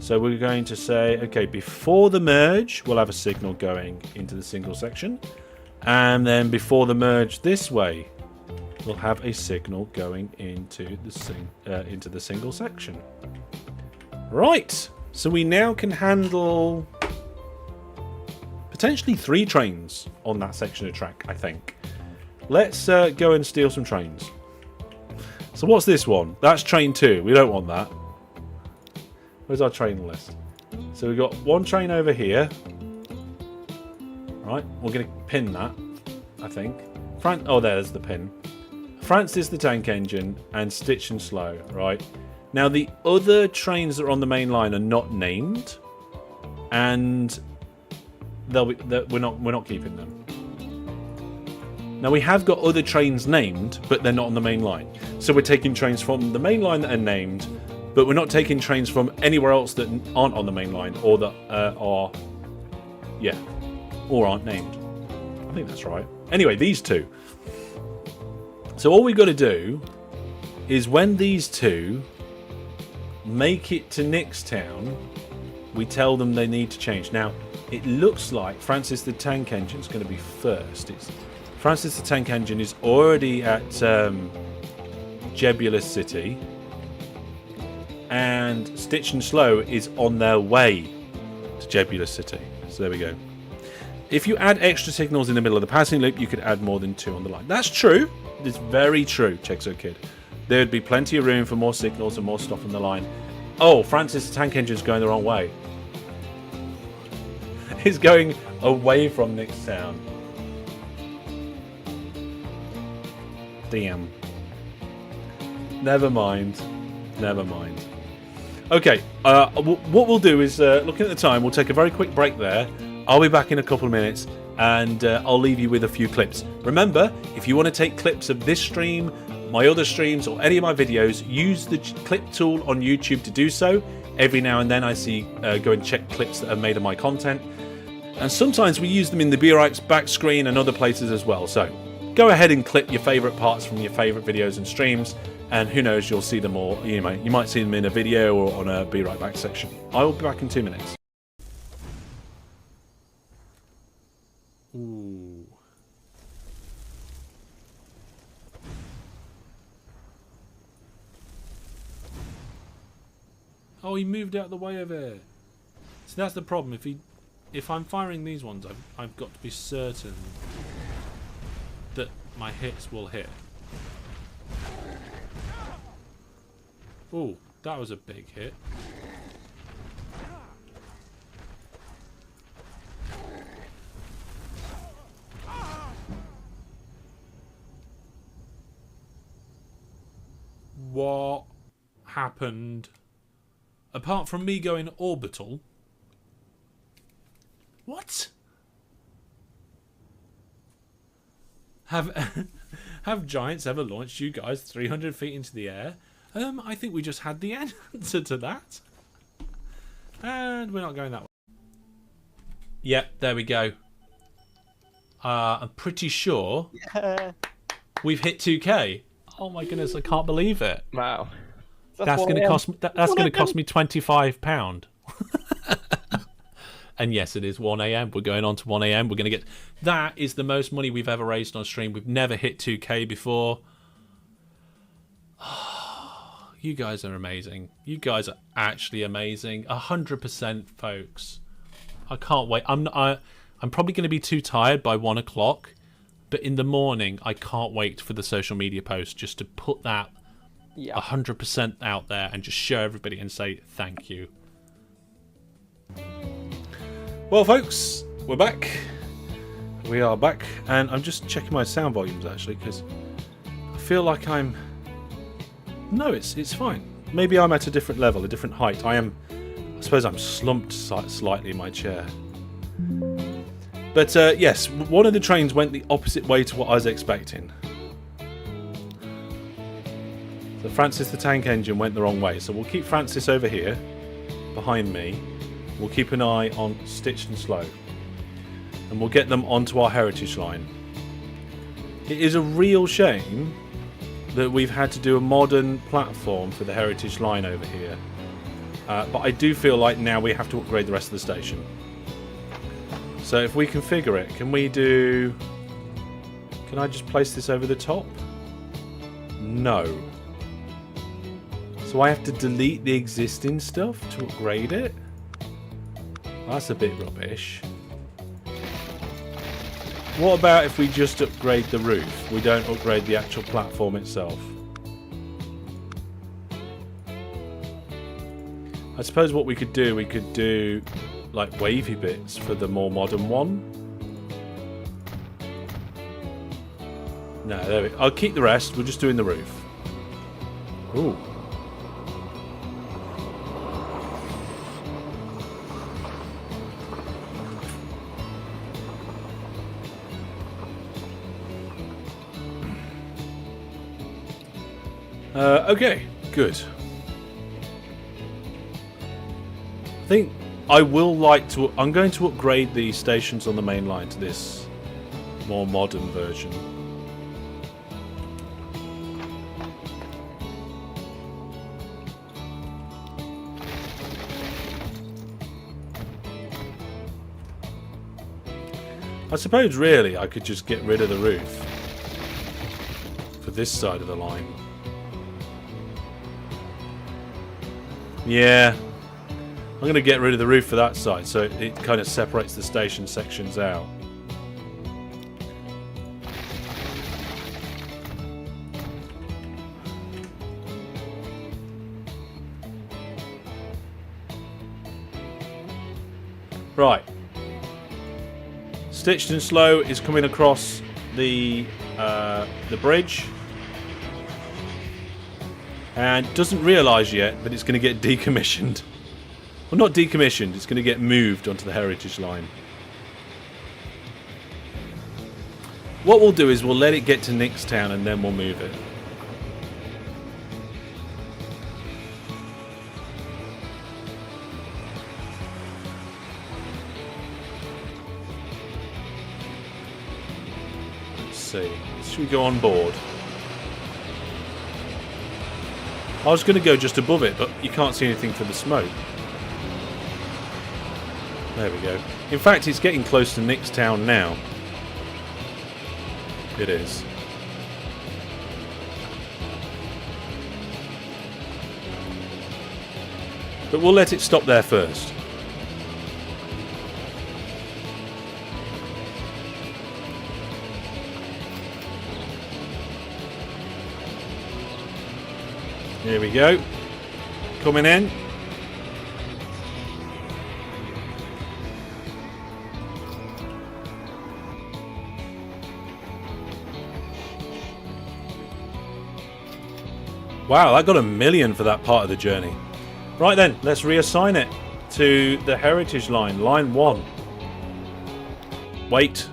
So we're going to say, okay, before the merge, we'll have a signal going into the single section. And then before the merge this way, we'll have a signal going into the single section. Right, so we now can handle potentially 3 trains on that section of track, I think. Let's go and steal some trains. So what's this one? That's train 2. We don't want that. Where's our train list? So we've got one train over here. Right, we're going to pin that, I think. Oh, there's the pin. Francis the Tank Engine and Stitch and Slow, right? Now the other trains that are on the main line are not named, and we're not keeping them. Now we have got other trains named, but they're not on the main line. So we're taking trains from the main line that are named, but we're not taking trains from anywhere else that aren't on the main line or that are aren't named. I think that's right. Anyway, these two. So all we've got to do is when these two make it to Nixtown, we tell them they need to change. Now, it looks like Francis the Tank Engine is going to be first. Francis the Tank Engine is already at Jebulus City, and Stitch and Slow is on their way to Jebulus City. So there we go. If you add extra signals in the middle of the passing loop, you could add more than 2 on the line. That's true. It's very true, Chexo Kid. There'd be plenty of room for more signals and more stuff on the line. Oh, Francis the Tank Engine's going the wrong way. He's going away from Nixtown. Damn. Never mind. Never mind. Okay, what we'll do is, looking at the time, we'll take a very quick break there. I'll be back in a couple of minutes, and I'll leave you with a few clips. Remember, if you want to take clips of this stream, my other streams, or any of my videos, use the clip tool on YouTube to do so. Every now and then I see, go and check clips that are made of my content. And sometimes we use them in the BRX back screen and other places as well. So go ahead and clip your favourite parts from your favourite videos and streams, and who knows, you'll see them all. You might see them in a video or on a Be Right Back section. I will be back in 2 minutes. Ooh. Oh, he moved out of the way of it. So that's the problem. If I'm firing these ones, I've got to be certain that my hits will hit. Oh, that was a big hit. What happened? Apart from me going orbital. What? Have giants ever launched you guys 300 feet into the air? I think we just had the answer to that. And we're not going that way. Yep, there we go. I'm pretty sure we've hit 2K. Oh my goodness, I can't believe it. Wow. That's going to cost me. That's going to cost me £25. And yes, it is 1 a.m. We're going on to 1 a.m. We're going to get. That is the most money we've ever raised on stream. We've never hit 2K before. Oh, you guys are amazing. You guys are actually amazing. 100%, folks. I can't wait. I'm probably going to be too tired by 1 o'clock, but in the morning, I can't wait for the social media post just to put that 100% out there and just show everybody and say thank you. Well, folks, we're back. We are back, and I'm just checking my sound volumes actually because I feel like I'm. No, it's fine. Maybe I'm at a different level, a different height. I suppose I'm slumped slightly in my chair. But yes, one of the trains went the opposite way to what I was expecting. So Francis the Tank Engine went the wrong way. So we'll keep Francis over here, behind me. We'll keep an eye on Stitch and Slow. And we'll get them onto our heritage line. It is a real shame that we've had to do a modern platform for the heritage line over here. But I do feel like now we have to upgrade the rest of the station. So if we configure it, can we do... Can I just place this over the top? No. So I have to delete the existing stuff to upgrade it? That's a bit rubbish. What about if we just upgrade the roof? We don't upgrade the actual platform itself. I suppose what we could do like wavy bits for the more modern one. No, there we go. I'll keep the rest. We're just doing the roof. Ooh. Okay, good. I think I will like to... I'm going to upgrade the stations on the main line to this more modern version. I suppose really I could just get rid of the roof for this side of the line. Yeah, I'm going to get rid of the roof for that side so it kind of separates the station sections out. Right. Stitched and Slow is coming across the bridge and doesn't realise yet that it's going to get decommissioned. Well, not decommissioned, it's going to get moved onto the heritage line. What we'll do is we'll let it get to Nixtown and then we'll move it. See. Should we go on board? I was going to go just above it, but you can't see anything for the smoke. There we go. In fact, it's getting close to Nixtown now. It is. But we'll let it stop there first. Here we go. Coming in. Wow, I got 1 million for that part of the journey. Right then, let's reassign it to the heritage line, line 1. Wait.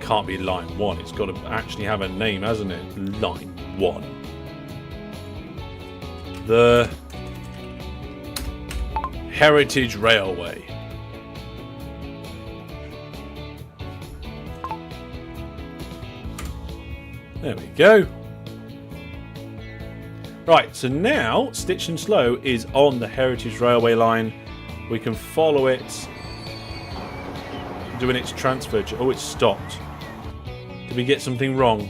Can't be line 1. It's got to actually have a name, hasn't it? Line 1. The Heritage Railway. There we go. Right, so now Stitch and Slow is on the Heritage Railway line. We can follow it doing its transfer. Oh, it's stopped. Did we get something wrong?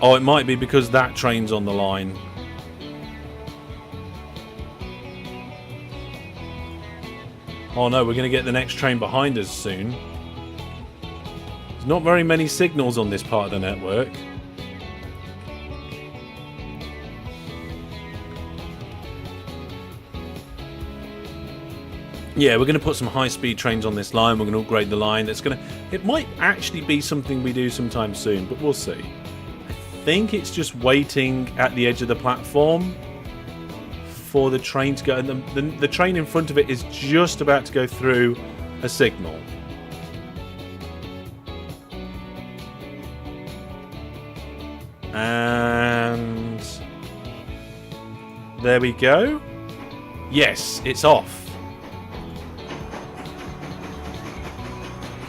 Oh, it might be because that train's on the line. Oh no, we're going to get the next train behind us soon. There's not very many signals on this part of the network. Yeah, we're going to put some high-speed trains on this line. We're going to upgrade the line. It might actually be something we do sometime soon, but we'll see. I think it's just waiting at the edge of the platform for the train to go. And the train in front of it is just about to go through a signal. And there we go. Yes, it's off.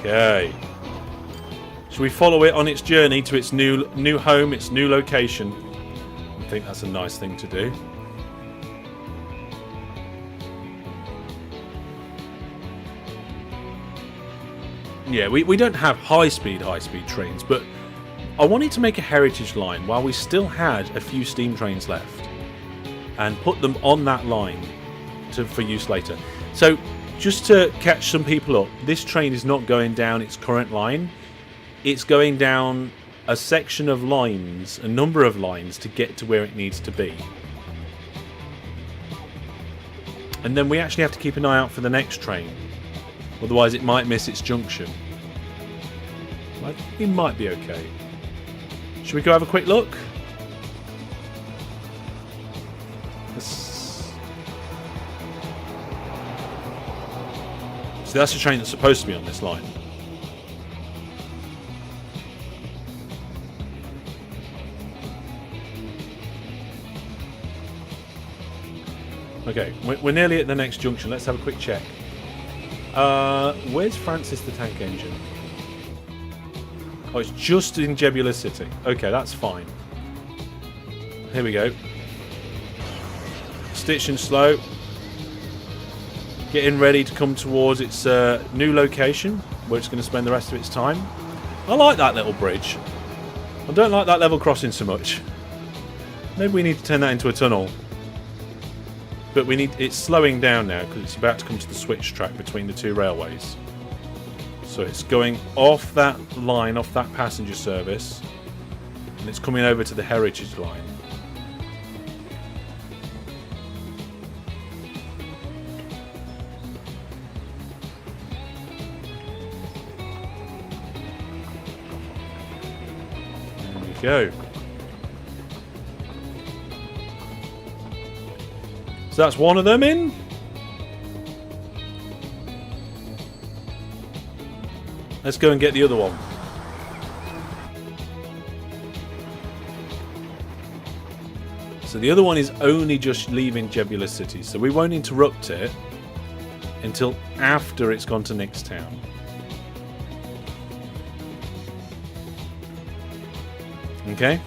Okay. Should we follow it on its journey to its new home, its new location? I think that's a nice thing to do. Yeah, we don't have high-speed trains, but I wanted to make a heritage line while we still had a few steam trains left and put them on that line for use later. So, just to catch some people up, this train is not going down its current line. It's going down a section of lines, a number of lines, to get to where it needs to be. And then we actually have to keep an eye out for the next train. Otherwise it might miss its junction. It might be okay. Should we go have a quick look? So that's the train that's supposed to be on this line. Okay, we're nearly at the next junction. Let's have a quick check. Where's Francis the Tank Engine? Oh, it's just in Jebula City. Okay, that's fine. Here we go. stitch and slow. Getting ready to come towards its new location, where it's going to spend the rest of its time. I like that little bridge. I don't like that level crossing so much. Maybe we need to turn that into a tunnel. But it's slowing down now because it's about to come to the switch track between the two railways. So it's going off that line, off that passenger service, and it's coming over to the heritage line. Go. So that's one of them in. Let's go and get the other one. So the other one is only just leaving Jebula City, so we won't interrupt it until after it's gone to Nixtown. Okay.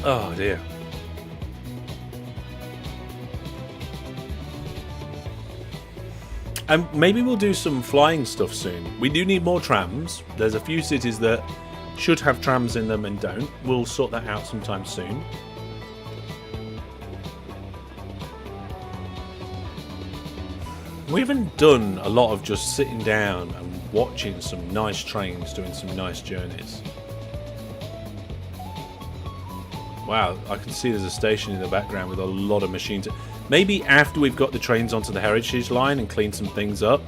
Oh dear. And maybe we'll do some flying stuff soon. We do need more trams. There's a few cities that should have trams in them and don't. We'll sort that out sometime soon. We haven't done a lot of just sitting down and watching some nice trains doing some nice journeys. Wow, I can see there's a station in the background with a lot of machines. Maybe after we've got the trains onto the heritage line and cleaned some things up,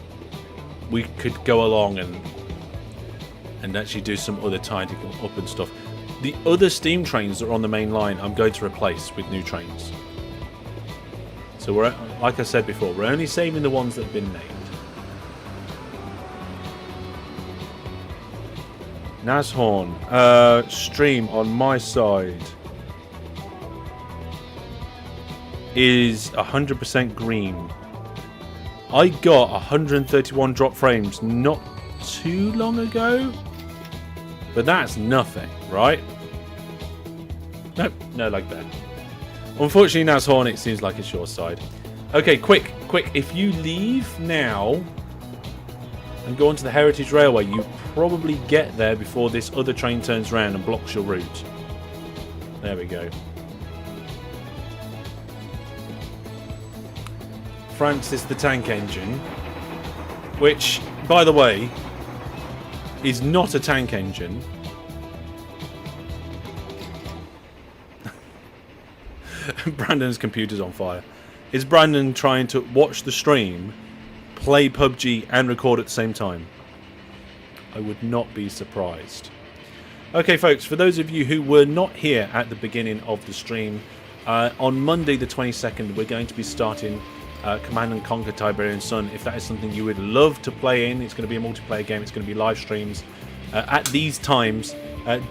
we could go along and actually do some other tidying up and stuff. The other steam trains that are on the main line I'm going to replace with new trains. So we're, like I said before, we're only saving the ones that have been named. Nashorn, stream on my side is 100% green. I got 131 drop frames not too long ago, but that's nothing, right? Nope, no like that. Unfortunately, Nashorn, it seems like it's your side. Okay, quick, if you leave now and go onto the Heritage Railway, you probably get there before this other train turns around and blocks your route. There we go. Francis the Tank Engine, which, by the way, is not a tank engine. Brandon's computer's on fire. Is Brandon trying to watch the stream, play PUBG and record at the same time? I would not be surprised. Okay folks, for those of you who were not here at the beginning of the stream, on Monday the 22nd we're going to be starting Command & Conquer Tiberian Sun. If that is something you would love to play in, it's going to be a multiplayer game, it's going to be live streams at these times.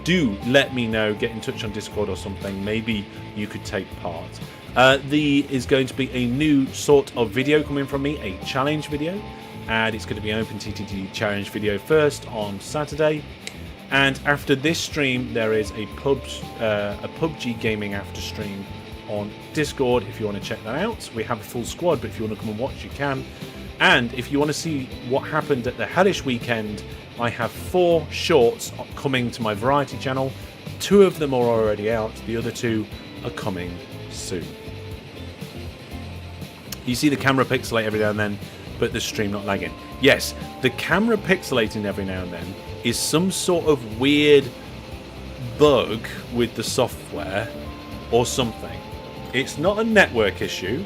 Do let me know, get in touch on Discord or something, maybe you could take part. There is going to be a new sort of video coming from me, a challenge video, and it's going to be an Open TTT challenge video first on Saturday, and after this stream there is a PUBG gaming after stream on Discord if you want to check that out. We have a full squad, but if you want to come and watch you can. And if you want to see what happened at the Hellish weekend, I have 4 shorts coming to my variety channel. 2 of them are already out, the other 2 are coming soon. You see the camera pixelate every now and then, but the stream not lagging. Yes, the camera pixelating every now and then is some sort of weird bug with the software or something. It's not a network issue,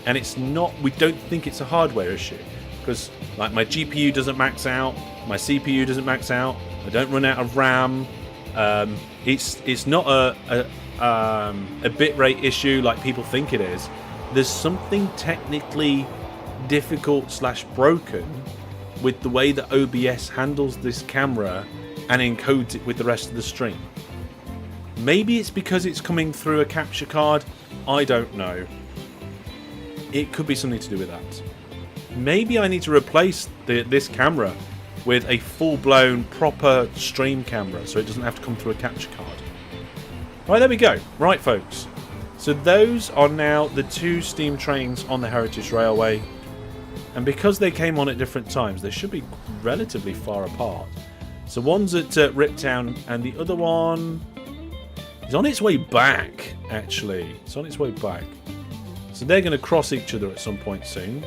and it's not, we don't think it's a hardware issue, because like my GPU doesn't max out, my CPU doesn't max out, I don't run out of RAM. It's not a bitrate issue like people think it is. There's something technically difficult / broken with the way that OBS handles this camera and encodes it with the rest of the stream. Maybe it's because it's coming through a capture card, I don't know. It could be something to do with that. Maybe I need to replace this camera with a full-blown proper stream camera, so it doesn't have to come through a capture card. Right, there we go. Right, folks. So those are now the 2 steam trains on the Heritage Railway. And because they came on at different times, they should be relatively far apart. So one's at Riptown, and the other one is on its way back, actually. It's on its way back. So they're going to cross each other at some point soon.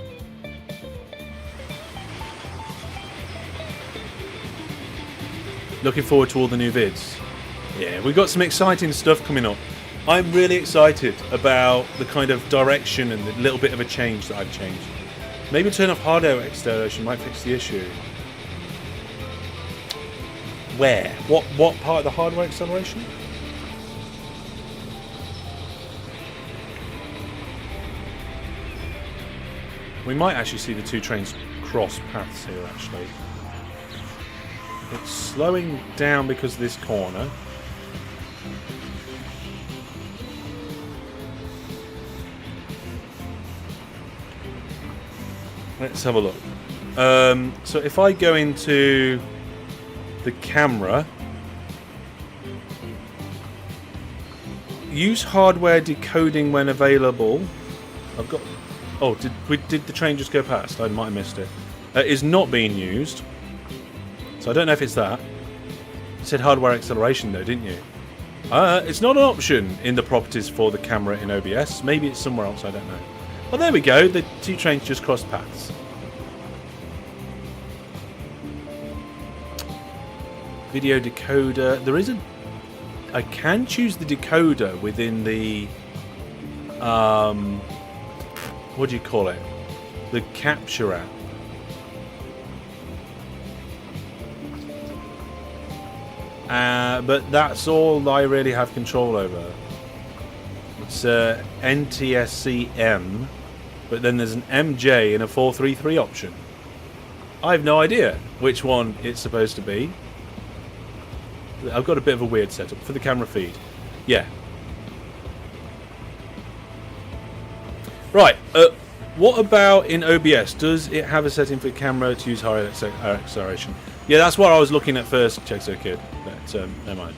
Looking forward to all the new vids. Yeah, we've got some exciting stuff coming up. I'm really excited about the kind of direction and the little bit of a change that I've changed. Maybe turn off hardware acceleration might fix the issue. Where? What part of the hardware acceleration? We might actually see the 2 trains cross paths here, actually. It's slowing down because of this corner. Let's have a look. So if I go into the camera, use hardware decoding when available. I've got. Oh, did the train just go past? I might have missed it. It is not being used. So I don't know if it's that. You said hardware acceleration though, didn't you? It's not an option in the properties for the camera in OBS. Maybe it's somewhere else, I don't know. Well, there we go. The 2 trains just crossed paths. Video decoder. There is a... I can choose the decoder within the... what do you call it? The capture app. But that's all I really have control over. It's NTSC-M, but then there's an MJ and a 433 option. I have no idea which one it's supposed to be. I've got a bit of a weird setup for the camera feed. Yeah. Right. What about in OBS? Does it have a setting for camera to use higher acceleration? Yeah, that's what I was looking at first, CheckSoKid. But never mind.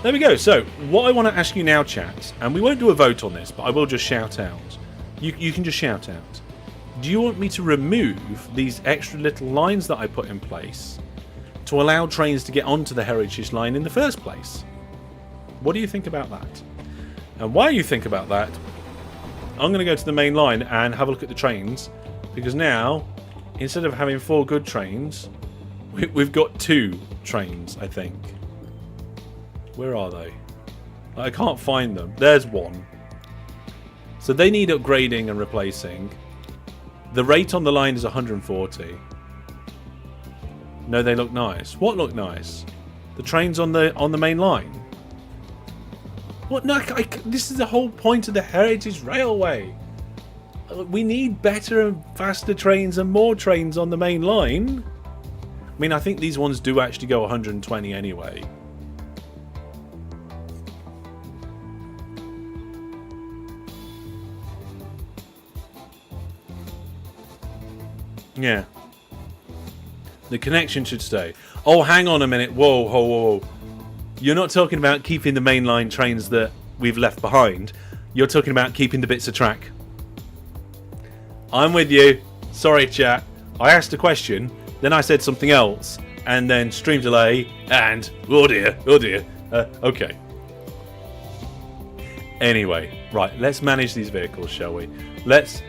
There we go. So, what I want to ask you now, chat, and we won't do a vote on this, but I will just shout out. You can just shout out. Do you want me to remove these extra little lines that I put in place to allow trains to get onto the Heritage Line in the first place? What do you think about that? And while you think about that, I'm going to go to the main line and have a look at the trains, because now, instead of having 4 good trains, we've got 2 trains, I think. Where are they? I can't find them. There's one. So they need upgrading and replacing. The rate on the line is 140. No, they look nice. What look nice? The trains on the main line. What? No, this is the whole point of the Heritage Railway. We need better and faster trains and more trains on the main line. I mean, I think these ones do actually go 120 anyway. Yeah. The connection should stay. Oh, hang on a minute. Whoa, whoa, whoa. You're not talking about keeping the mainline trains that we've left behind. You're talking about keeping the bits of track. I'm with you. Sorry, chat. I asked a question, then I said something else, and then stream delay, and oh dear. Okay. Anyway, right. Let's manage these vehicles, shall we? Let's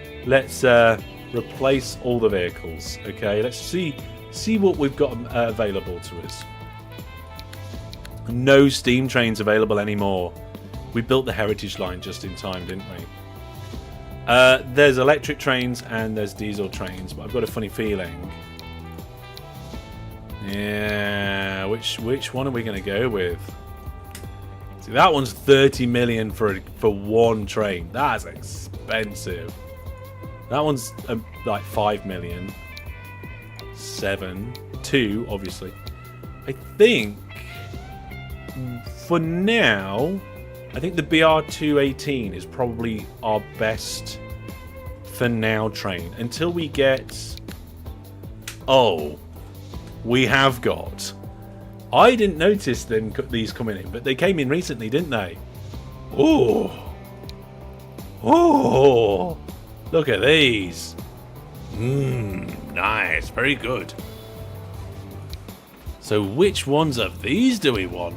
replace all the vehicles. Okay. Let's see what we've got available to us. No steam trains available anymore. We built the Heritage Line just in time, didn't we? There's electric trains and there's diesel trains, but I've got a funny feeling. Yeah, which one are we going to go with? See, that one's 30 million for one train. That's expensive. That one's like 5 million. 7, 2, obviously. I think for now, I think the BR218 is probably our best for now train until we get. Oh, we have got. I didn't notice these coming in, but they came in recently, didn't they? Oh, oh! Look at these. Nice, very good. So which ones of these do we want?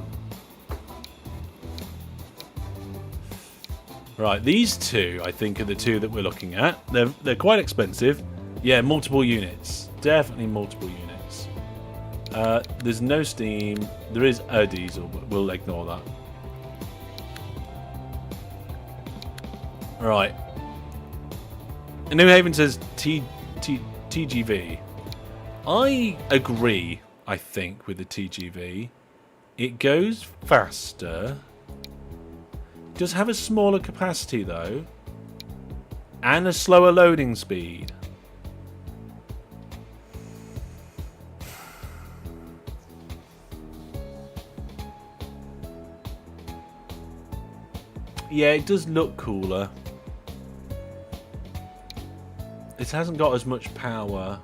Right, these two, I think, are the two that we're looking at. They're quite expensive. Yeah, multiple units. Definitely multiple units. There's no steam. There is a diesel, but we'll ignore that. Right. New Haven says TGV. I agree, I think, with the TGV. It goes faster. It does have a smaller capacity, though. And a slower loading speed. Yeah, it does look cooler. It hasn't got as much power.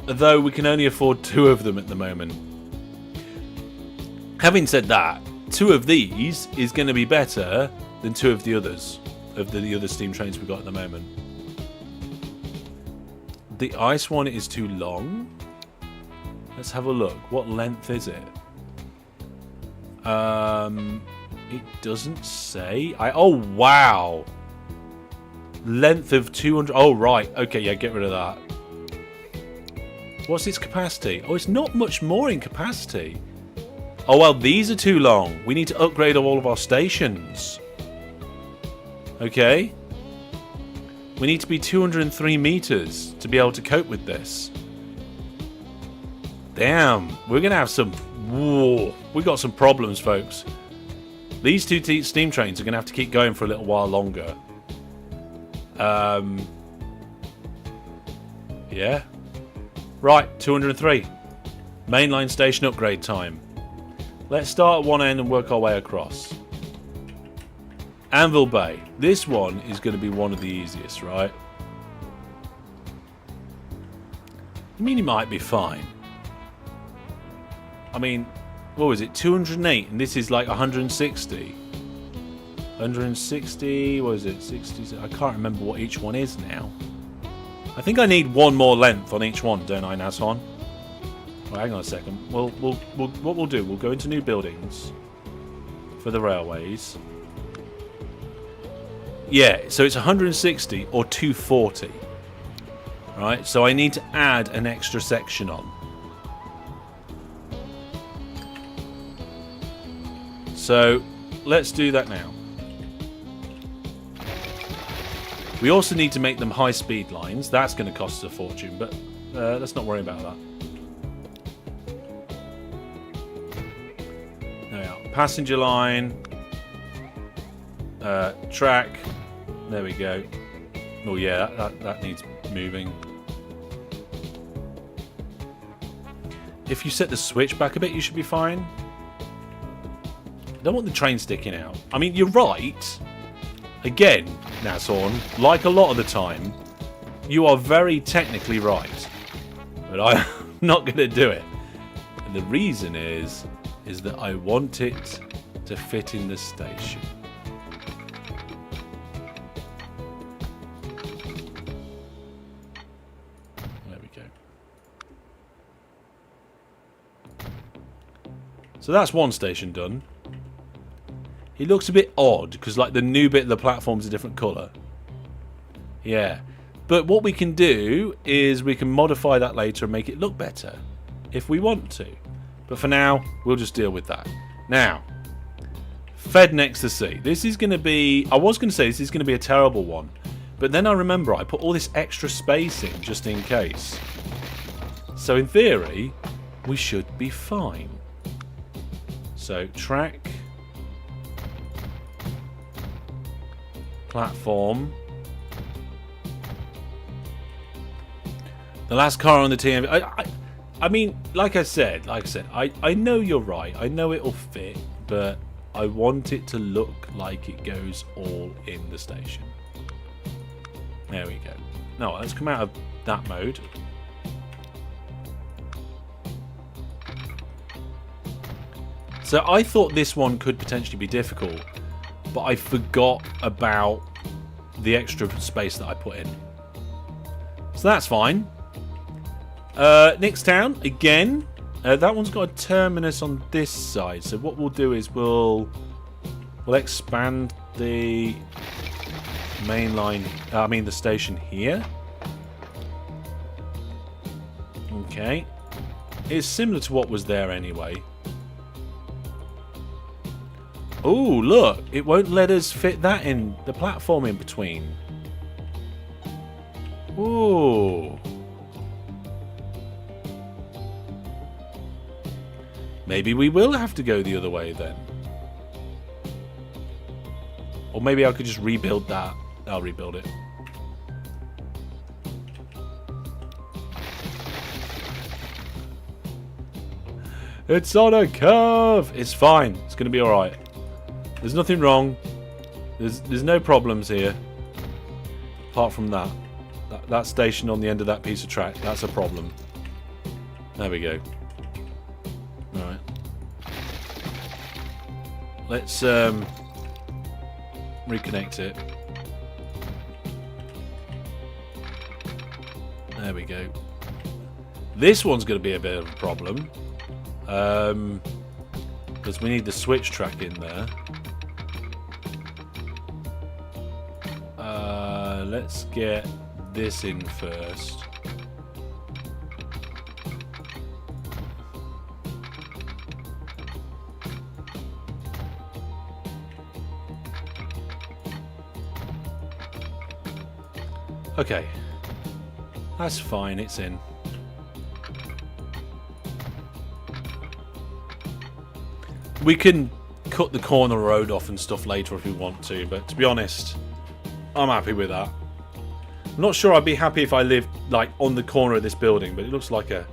Though we can only afford 2 of them at the moment. Having said that, 2 of these is going to be better than 2 of the others. Of the other steam trains we've got at the moment. The ice one is too long. Let's have a look. What length is it? It doesn't say. Oh, wow. Length of 200. Oh, right. Okay, yeah, get rid of that. What's its capacity? Oh, it's not much more in capacity. Oh, well, these are too long. We need to upgrade all of our stations. Okay. We need to be 203 meters to be able to cope with this. Damn. We're going to have some... Whoa. We got some problems, folks. These 2 steam trains are going to have to keep going for a little while longer. Yeah. Right, 203. Mainline station upgrade time. Let's start at one end and work our way across. Anvil Bay. This one is going to be one of the easiest, right? I mean, it might be fine. I mean, what was it? 208, and this is like 160. 160, what is it? 60, I can't remember what each one is now. I think I need one more length on each one, don't I, Nashon? Well, hang on a second. What we'll do, we'll go into new buildings for the railways. Yeah, so it's 160 or 240. Right, so I need to add an extra section on. So let's do that now. We also need to make them high-speed lines. That's going to cost us a fortune, but let's not worry about that. There we are. Passenger line. Track. There we go. Oh yeah, that needs moving. If you set the switch back a bit, you should be fine. I don't want the train sticking out. I mean, you're right. Again, Nashorn, like a lot of the time, you are very technically right. But I'm not going to do it. And the reason is that I want it to fit in the station. There we go. So that's one station done. It looks a bit odd because like the new bit of the platform's a different colour. Yeah. But what we can do is we can modify that later and make it look better if we want to. But for now, we'll just deal with that. Now, Fed next to sea. This is going to be... I was going to say this is going to be a terrible one. But then I remember I put all this extra space in just in case. So in theory, we should be fine. So track... platform. The last car on the TMV. I mean, like I said, I know you're right. I know it'll fit, but I want it to look like it goes all in the station. There we go. No, let's come out of that mode. So I thought this one could potentially be difficult, but I forgot about the extra space that I put in. So that's fine. Next town, again. That one's got a terminus on this side. So what we'll do is we'll expand the main line, the station here. Okay. It's similar to what was there anyway. Oh, look. It won't let us fit that in, the platform in between. Ooh. Maybe we will have to go the other way then. Or maybe I could just rebuild that. I'll rebuild it. It's on a curve. It's fine. It's going to be alright. There's nothing wrong. There's no problems here. Apart from that. That station on the end of that piece of track. That's a problem. There we go. Alright. Let's reconnect it. There we go. This one's going to be a bit of a problem. Because we need the switch track in there. Let's get this in first. Okay. That's fine, it's in. We can cut the corner road off and stuff later if we want to, but to be honest, I'm happy with that. I'm not sure I'd be happy if I lived like on the corner of this building, but it looks like a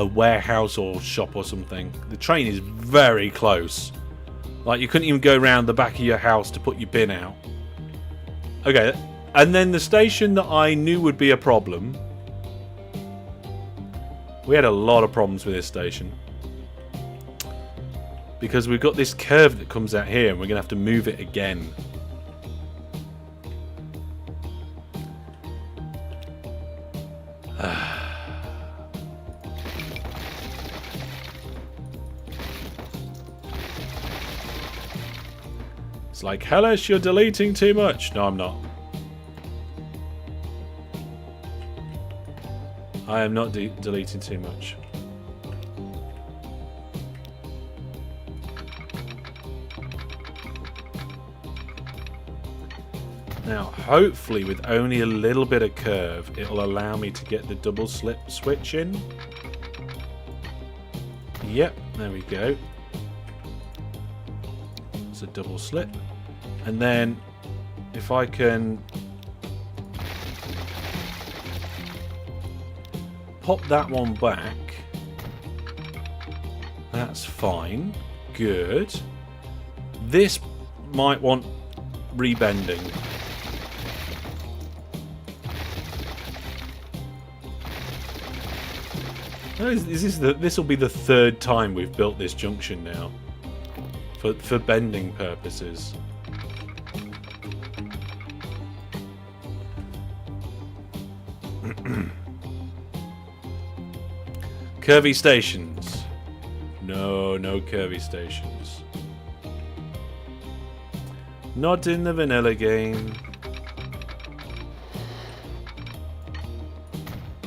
warehouse or shop or something. The train is very close. Like you couldn't even go around the back of your house to put your bin out. Okay, and then the station that I knew would be a problem. We had a lot of problems with this station. Because we've got this curve that comes out here and we're going to have to move it again. It's like, Hellish, you're deleting too much. No, I'm not. I am not deleting too much. Now, hopefully, with only a little bit of curve, it'll allow me to get the double slip switch in. Yep, there we go. It's a double slip. And then, if I can pop that one back, that's fine. Good. This might want rebending. This will be the third time we've built this junction now, for bending purposes. Curvy stations. No curvy stations. Not in the vanilla game.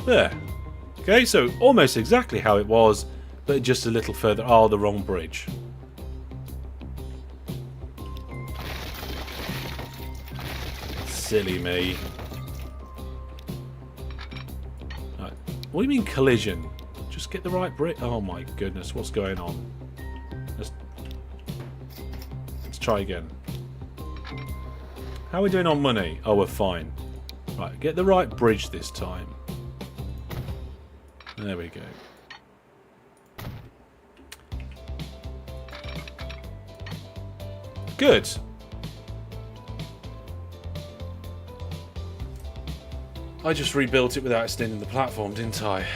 There. Okay, so almost exactly how it was, but just a little further. Oh, the wrong bridge. Silly me. Right. What do you mean collision? Just get the right bridge. Oh my goodness, what's going on? Let's try again. How are we doing on money? Oh, we're fine. Right, get the right bridge this time. There we go. Good. I just rebuilt it without extending the platform, didn't I?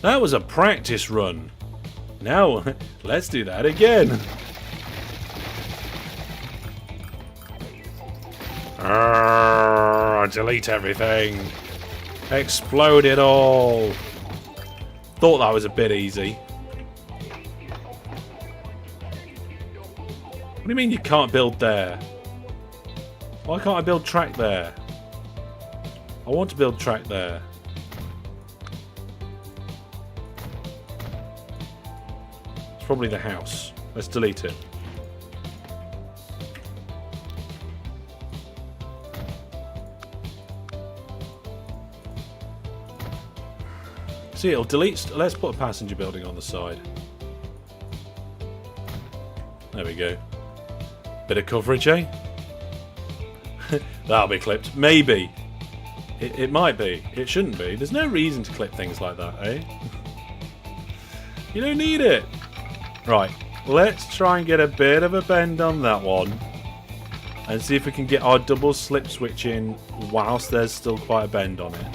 That was a practice run. Now, let's do that again. Delete everything. Explode it all. Thought that was a bit easy. What do you mean you can't build there? Why can't I build track there? I want to build track there. It's probably the house. Let's delete it. See, it'll delete. Let's put a passenger building on the side. There we go. Bit of coverage, eh? That'll be clipped. Maybe. It might be. It shouldn't be. There's no reason to clip things like that, eh? You don't need it. Right. Let's try and get a bit of a bend on that one. And see if we can get our double slip switch in whilst there's still quite a bend on it.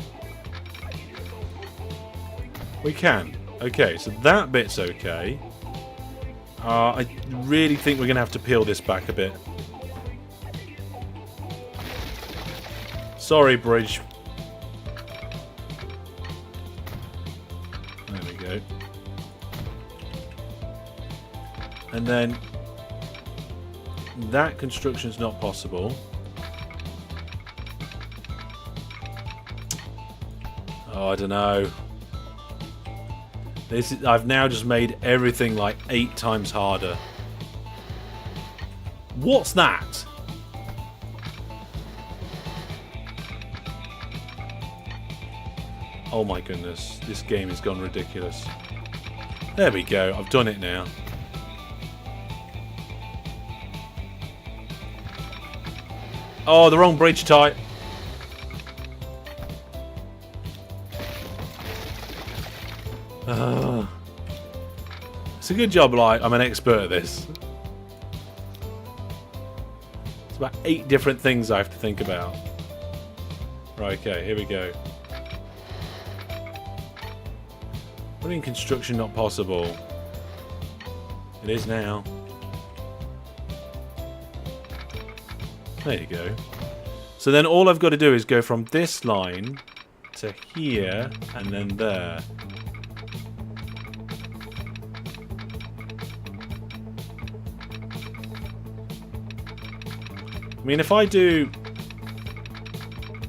We can. Okay, so that bit's okay. I really think we're going to have to peel this back a bit. Sorry, bridge. There we go. And then that construction's not possible. Oh, I don't know. I've now just made everything like 8 times harder. What's that? Oh my goodness, this game has gone ridiculous. There we go, I've done it now. Oh, the wrong bridge type. It's a good job, like, I'm an expert at this. It's about 8 different things I have to think about. Right, okay, here we go. What do you mean construction not possible? It is now. There you go. So then all I've got to do is go from this line to here and then there. I mean, if I do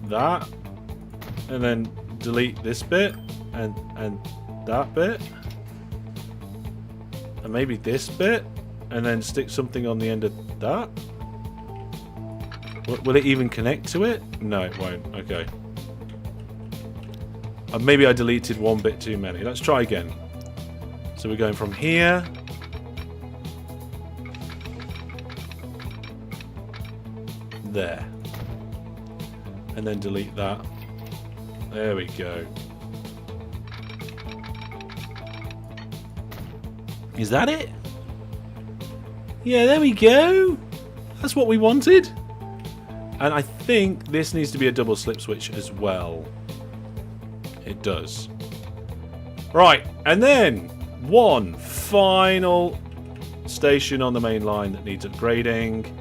that and then delete this bit and that bit and maybe this bit and then stick something on the end of that, will it even connect to it? No, it won't. Okay. Maybe I deleted one bit too many. Let's try again. So we're going from here. There. And then delete that. There we go. Is that it? Yeah, there we go. That's what we wanted. And I think this needs to be a double slip switch as well. It does. Right, and then one final station on the main line that needs upgrading.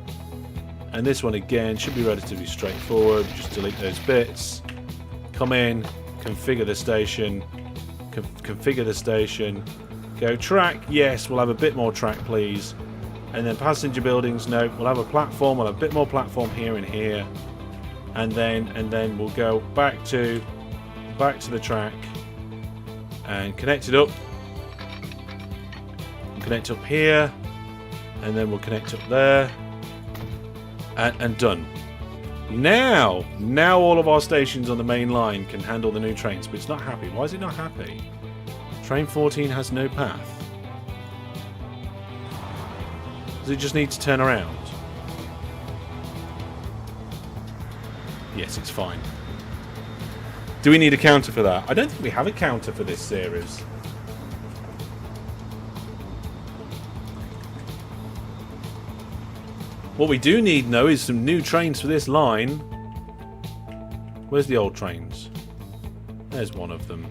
And this one again should be relatively straightforward. Just delete those bits. Come in, configure the station. Configure the station. Go track. Yes, we'll have a bit more track, please. And then passenger buildings. No, we'll have a platform. We'll have a bit more platform here and here. And then we'll go back to the track and connect it up. Connect up here, and then we'll connect up there. And done. Now all of our stations on the main line can handle the new trains, but it's not happy. Why is it not happy? Train 14 has no path. Does it just need to turn around? Yes, it's fine. Do we need a counter for that? I don't think we have a counter for this series. What we do need, though, is some new trains for this line. Where's the old trains? There's one of them.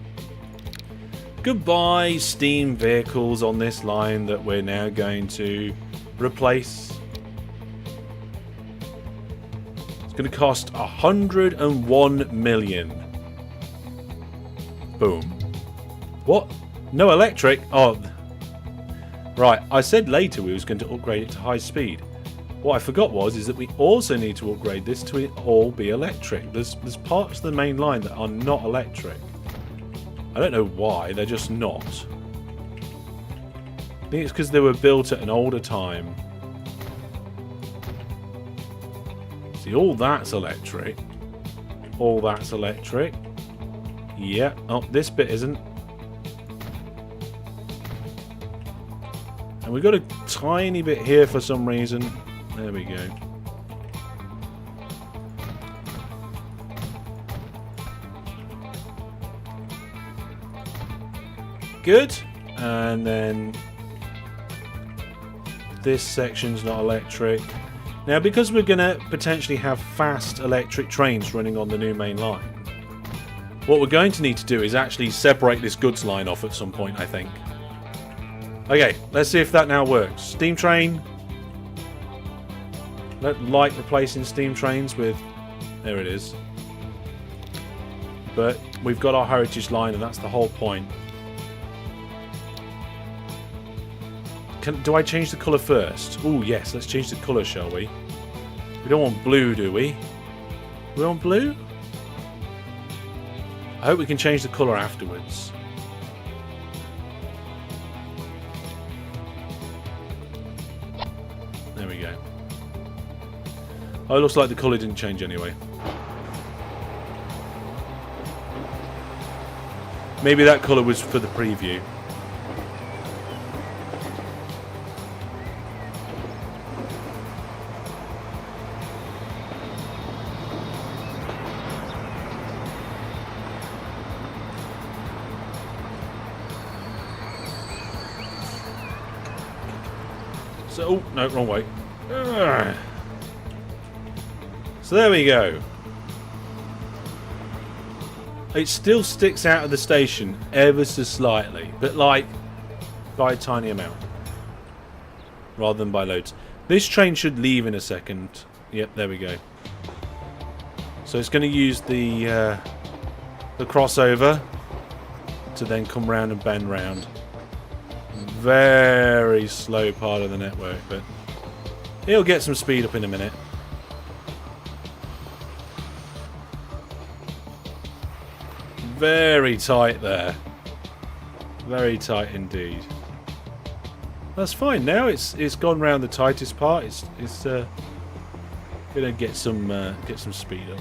Goodbye, steam vehicles on this line that we're now going to replace. It's going to cost 101 million. Boom. What? No electric? Oh, right. I said later we was going to upgrade it to high speed. What I forgot is that we also need to upgrade this to all be electric. There's parts of the main line that are not electric. I don't know why, they're just not. I think it's because they were built at an older time. See, all that's electric. All that's electric. Yeah. Oh, this bit isn't. And we've got a tiny bit here for some reason. There we go. Good. And then this section's not electric. Now, because we're going to potentially have fast electric trains running on the new main line, what we're going to need to do is actually separate this goods line off at some point, I think. Okay, let's see if that now works. Steam train. Like replacing steam trains with... There it is. But we've got our heritage line, and that's the whole point. Do I change the colour first? Oh, yes, let's change the colour, shall we? We don't want blue, do we? We want blue? I hope we can change the colour afterwards. There we go. Oh, it looks like the colour didn't change anyway. Maybe that colour was for the preview. So, oh, no, wrong way. Ugh. So there we go. It still sticks out of the station ever so slightly, but like by a tiny amount, rather than by loads. This train should leave in a second. Yep, there we go. So it's going to use the crossover to then come round and bend round. Very slow part of the network, but it'll get some speed up in a minute. Very tight there. Very tight indeed. That's fine now. It's gone round the tightest part. It's gonna get some speed up.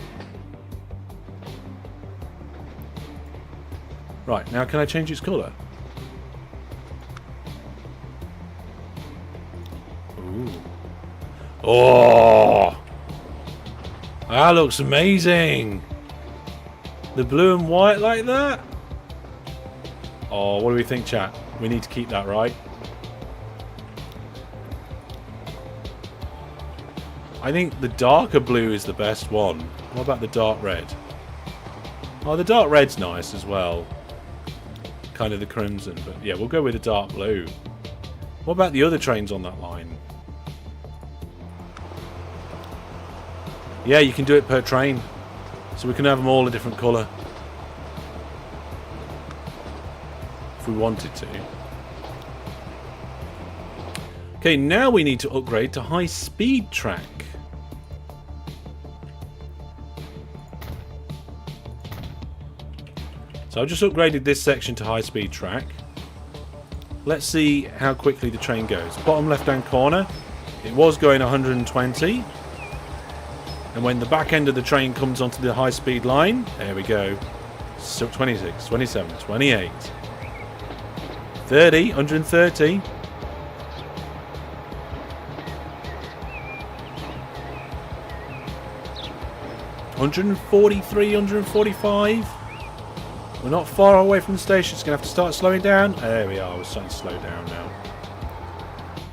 Right, now can I change its colour? Ooh. Oh! That looks amazing! The blue and white like that? Oh, what do we think, chat? We need to keep that, right? I think the darker blue is the best one. What about the dark red? Oh, the dark red's nice as well. Kind of the crimson, but yeah, we'll go with the dark blue. What about the other trains on that line? Yeah, you can do it per train. So we can have them all a different colour. If we wanted to. Okay, now we need to upgrade to high speed track. So I've just upgraded this section to high speed track. Let's see how quickly the train goes. Bottom left hand corner, it was going 120. And when the back end of the train comes onto the high speed line, there we go. So 26, 27, 28, 30, 130. 143, 145. We're not far away from the station. It's going to have to start slowing down. There we are. We're starting to slow down now.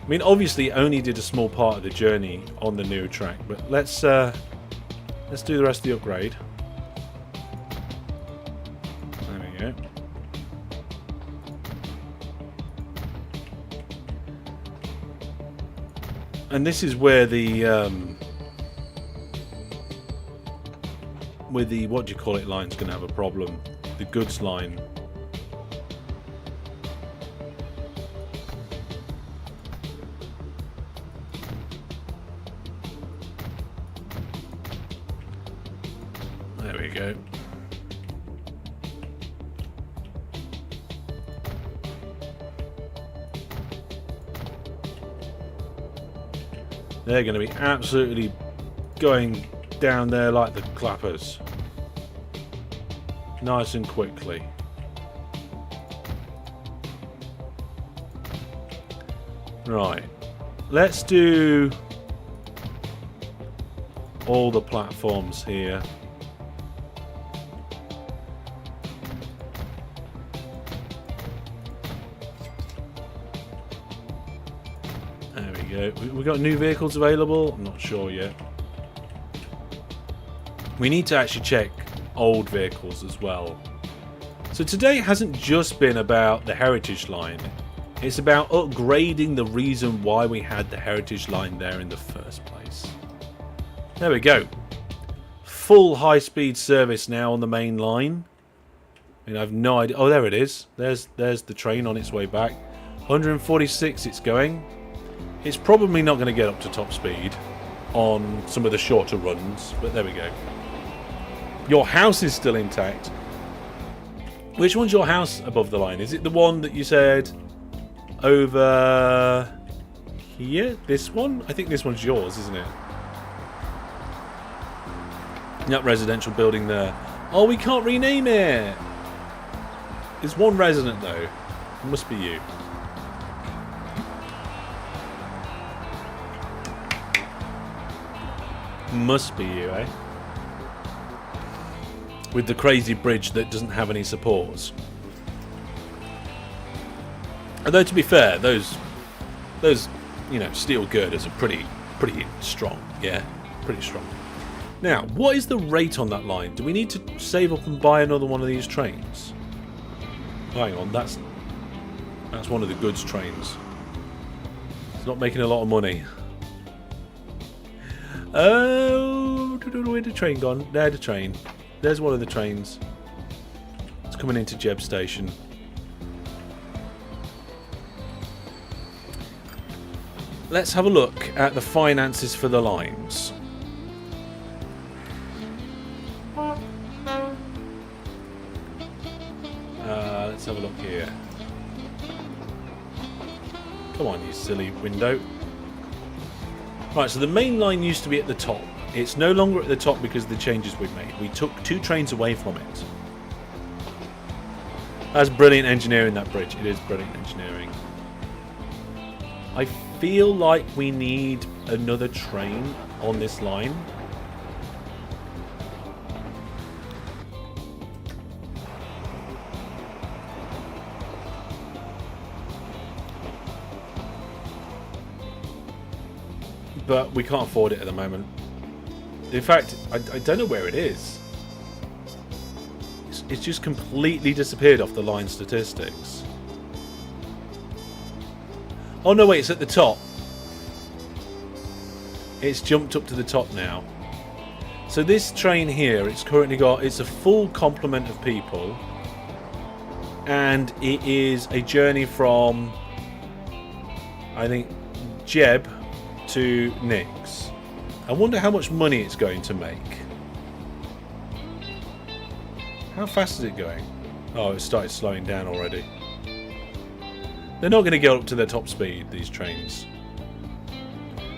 I mean, obviously, it only did a small part of the journey on the new track, but let's do the rest of the upgrade. There we go. And this is where the what do you call it line's going to have a problem. The goods line. There we go. They're going to be absolutely going down there like the clappers. Nice and quickly. Right. Let's do all the platforms here. There we go. We got new vehicles available? I'm not sure yet. We need to actually check old vehicles as well. So today hasn't just been about the heritage line. It's about upgrading the reason why we had the heritage line there in the first place. There we go. Full high-speed service now on the main line. I mean, I've no idea. Oh, there it is. There's the train on its way back. 146 it's going. It's probably not going to get up to top speed on some of the shorter runs, but there we go. Your house is still intact. Which one's your house above the line? Is it the one that you said over here? This one? I think this one's yours, isn't it? That residential building there. Oh, we can't rename it. There's one resident, though. It must be you. Must be you, eh? With the crazy bridge that doesn't have any supports. Although to be fair, those steel girders are pretty strong. Yeah, pretty strong. Now, what is the rate on that line? Do we need to save up and buy another one of these trains? Hang on, that's one of the goods trains. It's not making a lot of money. Oh, where'd the train gone? There's the train. There's one of the trains. It's coming into Jeb Station. Let's have a look at the finances for the lines. Let's have a look here. Come on, you silly window. Right, so the main line used to be at the top. It's no longer at the top because of the changes we've made. We took 2 trains away from it. That's brilliant engineering, that bridge. It is brilliant engineering. I feel like we need another train on this line. But we can't afford it at the moment. In fact, I don't know where it is. It's just completely disappeared off the line statistics. Oh no, wait, it's at the top. It's jumped up to the top now. So this train here, it's a full complement of people. And it is a journey from, I think, Jeb to Nix. I wonder how much money it's going to make. How fast is it going? Oh, it started slowing down already. They're not going to get up to their top speed, these trains.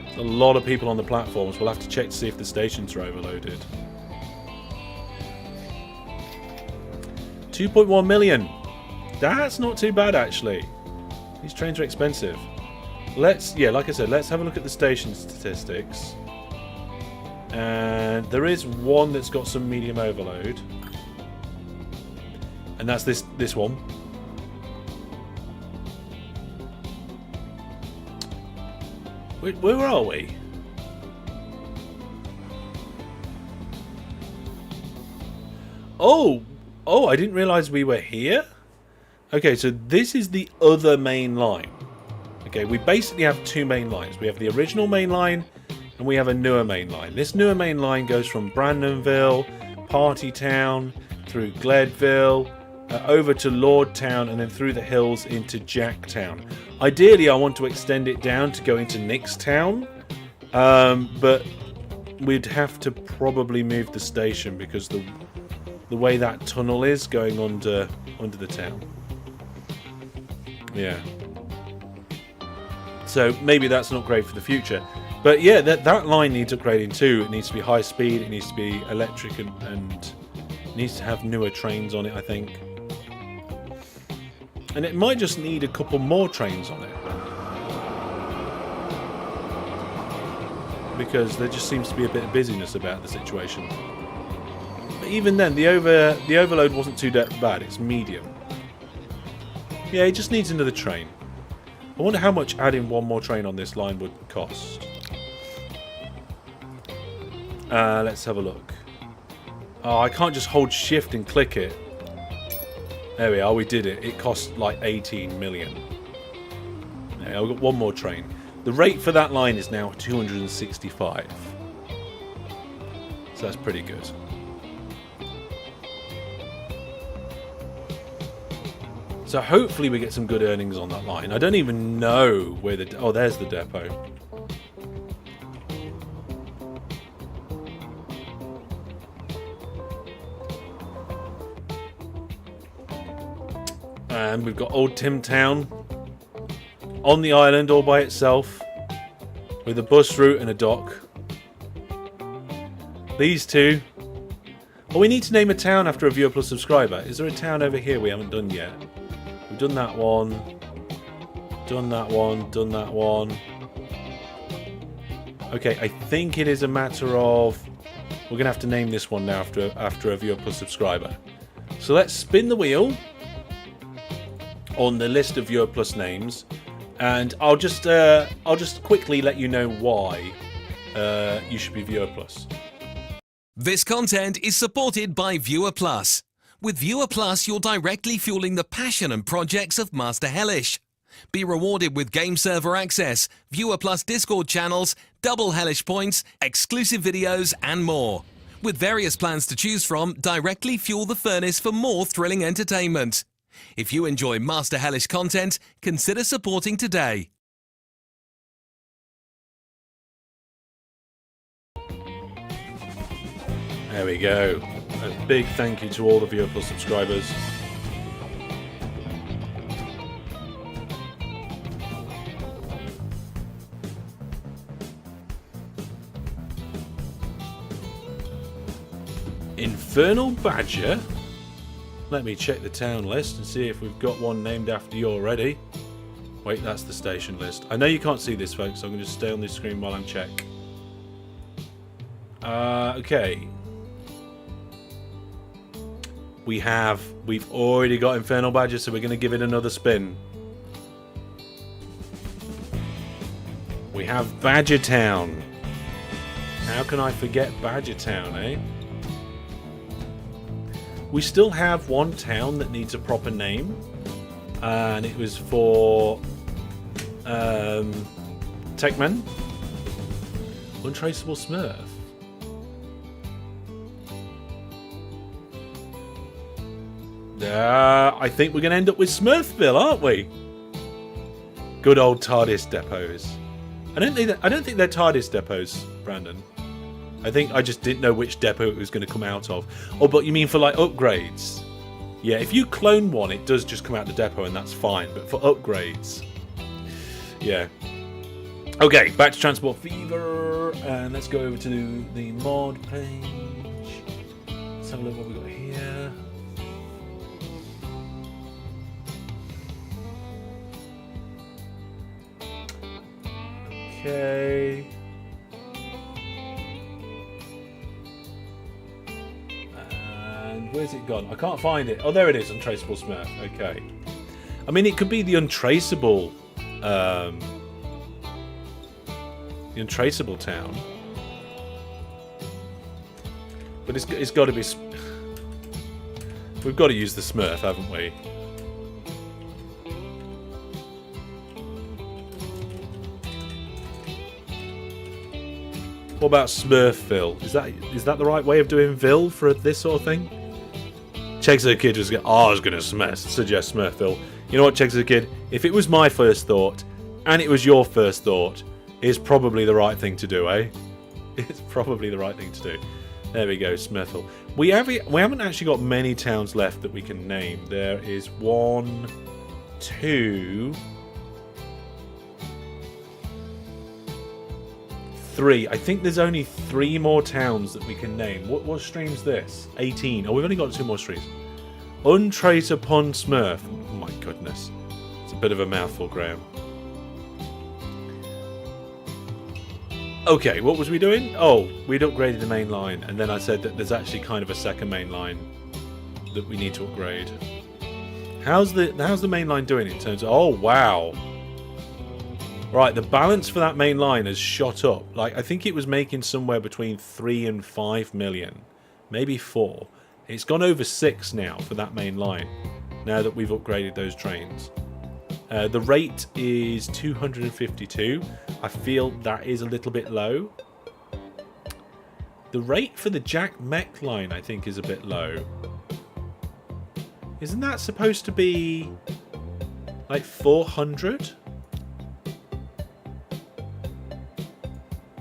There's a lot of people on the platforms. We'll have to check to see if the stations are overloaded. 2.1 million. That's not too bad, actually. These trains are expensive. Like I said, let's have a look at the station statistics. And there is one that's got some medium overload. And that's this one. Where are we? Oh, I didn't realise we were here. Okay, so this is the other main line. Okay, we basically have two main lines. We have the original main line, and we have a newer main line. This newer main line goes from Brandonville, Partytown, through Gledville, over to Lordtown, and then through the hills into Jacktown. Ideally, I want to extend it down to go into Nickstown, but we'd have to probably move the station because the way that tunnel is going under the town. Yeah. So maybe that's not great for the future. But yeah, that line needs upgrading too. It needs to be high speed, it needs to be electric, and it needs to have newer trains on it, I think. And it might just need a couple more trains on it. Because there just seems to be a bit of busyness about the situation. But even then, the overload wasn't too bad, it's medium. Yeah, it just needs another train. I wonder how much adding one more train on this line would cost. Let's have a look. Oh, I can't just hold shift and click it. There we are, we did it. It cost like 18 million. Yeah, I've got one more train. The rate for that line is now 265. So that's pretty good. So hopefully we get some good earnings on that line. I don't even know where the... Oh, there's the depot. And we've got Old Tim Town on the island all by itself with a bus route and a dock. These two. Oh, we need to name a town after a viewer plus subscriber. Is there a town over here we haven't done yet? We've done that one. Done that one. Done that one. Okay, I think it is a matter of... We're going to have to name this one now after a viewer plus subscriber. So let's spin the wheel on the list of viewer plus names, and I'll just quickly let you know why you should be viewer plus. This content is supported by Viewer Plus. With Viewer Plus, you're directly fueling the passion and projects of Master Hellish. Be rewarded with game server access, Viewer Plus Discord channels, double Hellish points, exclusive videos, and more. With various plans to choose from, directly fuel the furnace for more thrilling entertainment. If you enjoy Master Hellish content, consider supporting today. There we go. A big thank you to all the Viewer Plus subscribers. Infernal Badger. Let me check the town list and see if we've got one named after you already. Wait, that's the station list. I know you can't see this, folks, so I'm going to just stay on this screen while I'm check. Okay. We've already got Infernal Badger, so we're going to give it another spin. We have Badger Town. How can I forget Badger Town, eh? We still have one town that needs a proper name, and it was for Techman. Untraceable Smurf. I think we're going to end up with Smurfville, aren't we? Good old TARDIS depots. I don't think they're TARDIS depots, Brandon. I think I just didn't know which depot it was going to come out of. Oh, but you mean for like upgrades? Yeah, if you clone one, it does just come out the depot and that's fine. But for upgrades, yeah. Okay, back to Transport Fever, and let's go over to the mod page. Let's have a look what we got here. Okay. And where's it gone? I can't find it. Oh, there it is, Untraceable Smurf. Okay. I mean, it could be the Untraceable Untraceable town. But it's got to be... We've got to use the Smurf, haven't we? What about Smurfville? Is that the right way of doing Ville for this sort of thing? Cheggs Kid was going, I was going to suggest Smurfville. You know what, Cheggs Kid? If it was my first thought, and it was your first thought, it's probably the right thing to do, eh? It's probably the right thing to do. There we go, Smurfville. We haven't actually got many towns left that we can name. There is 1, 2... 3. I think there's only 3 more towns that we can name. What stream's this? 18. Oh, we've only got 2 more streams. Untrace upon Smurf. Oh my goodness. It's a bit of a mouthful, Graham. Okay, what was we doing? Oh, we'd upgraded the main line, and then I said that there's actually kind of a second main line that we need to upgrade. How's the main line doing in terms of... Oh, wow. Right, the balance for that main line has shot up. Like, I think it was making somewhere between 3 and 5 million. Maybe 4. It's gone over 6 now for that main line, now that we've upgraded those trains. The rate is 252. I feel that is a little bit low. The rate for the Jack Mech line, I think, is a bit low. Isn't that supposed to be like 400?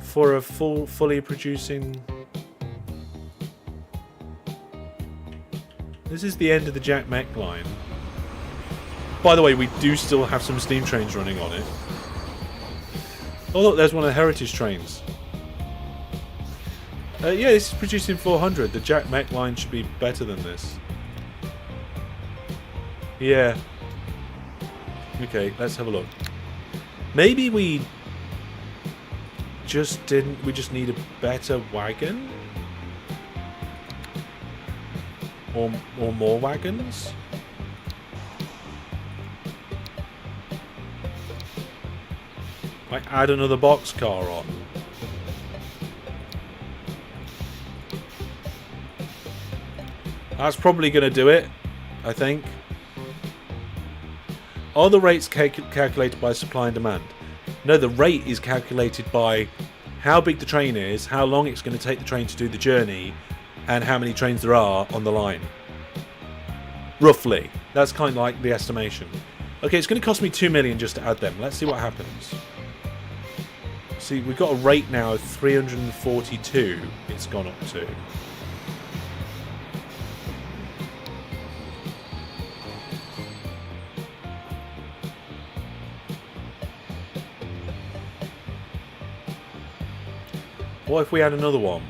For a fully producing... This is the end of the Jack Mech line. By the way, we do still have some steam trains running on it. Oh look, there's one of the heritage trains. Yeah, this is producing 400. The Jack Mech line should be better than this. Yeah. Okay, let's have a look. Maybe we just didn't... We just need a better wagon? Or more wagons? Like add another boxcar on. That's probably going to do it, I think. Are the rates calculated by supply and demand? No, the rate is calculated by how big the train is, how long it's going to take the train to do the journey, and how many trains there are on the line. Roughly. That's kind of like the estimation. Okay, it's going to cost me 2 million just to add them. Let's see what happens. See, we've got a rate now of 342 it's gone up to. What if we add another one?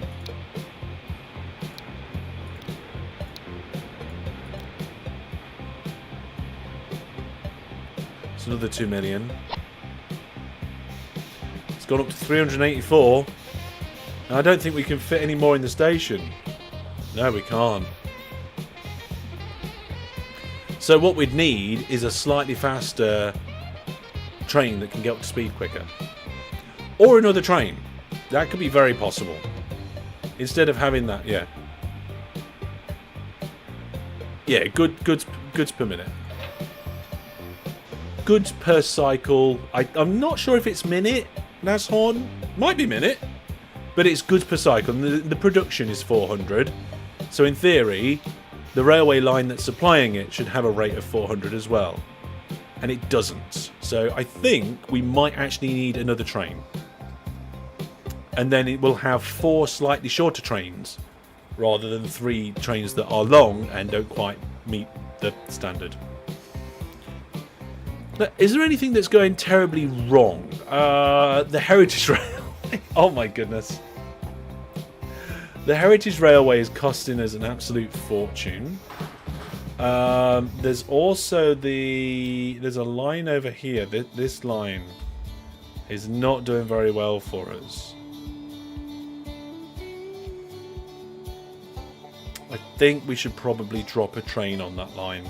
It's another 2 million. It's gone up to 384. And I don't think we can fit any more in the station. No, we can't. So what we'd need is a slightly faster train that can get up to speed quicker. Or another train. That could be very possible. Instead of having that, yeah. Yeah, goods per minute. Goods per cycle. I'm not sure if it's minute, Nashorn. Might be minute. But it's goods per cycle. And the production is 400. So in theory, the railway line that's supplying it should have a rate of 400 as well. And it doesn't. So I think we might actually need another train. And then it will have 4 slightly shorter trains rather than 3 trains that are long and don't quite meet the standard. Now, is there anything that's going terribly wrong? The Heritage Railway. Oh my goodness. The Heritage Railway is costing us an absolute fortune. There's also there's a line over here. This line is not doing very well for us. I think we should probably drop a train on that line.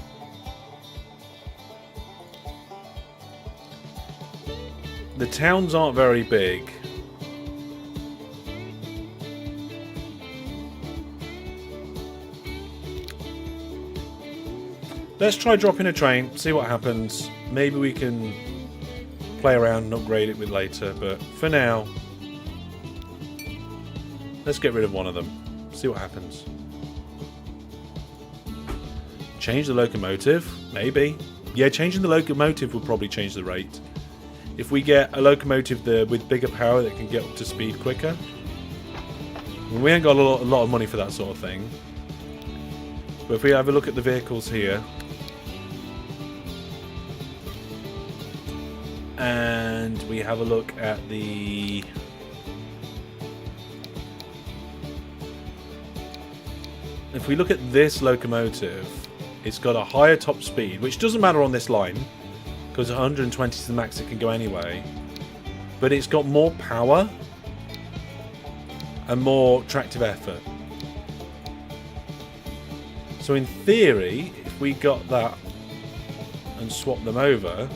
The towns aren't very big. Let's try dropping a train, see what happens. Maybe we can play around and upgrade it with later, but for now, let's get rid of one of them. See what happens. Change the locomotive? Maybe. Yeah, changing the locomotive will probably change the rate. If we get a locomotive there with bigger power that can get up to speed quicker. We ain't got a lot of money for that sort of thing. But if we have a look at the vehicles here. And we have a look at the... If we look at this locomotive, it's got a higher top speed, which doesn't matter on this line, because 120 is the max it can go anyway. But it's got more power and more tractive effort. So in theory, if we got that and swapped them over,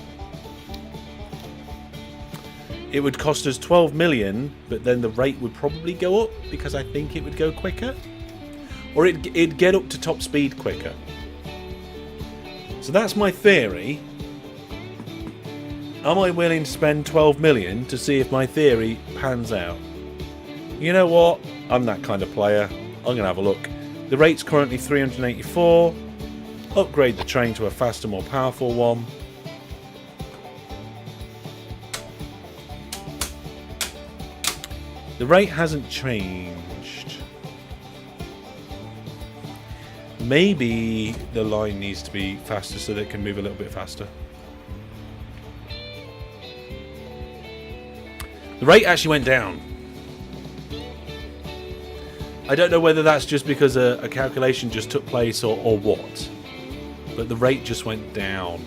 it would cost us 12 million, but then the rate would probably go up because I think it would go quicker. Or it'd get up to top speed quicker. So that's my theory. Am I willing to spend 12 million to see if my theory pans out? You know what? I'm that kind of player. I'm going to have a look. The rate's currently 384. Upgrade the train to a faster, more powerful one. The rate hasn't changed. Maybe the line needs to be faster so that it can move a little bit faster. The rate actually went down. I don't know whether that's just because a calculation just took place or what. But the rate just went down.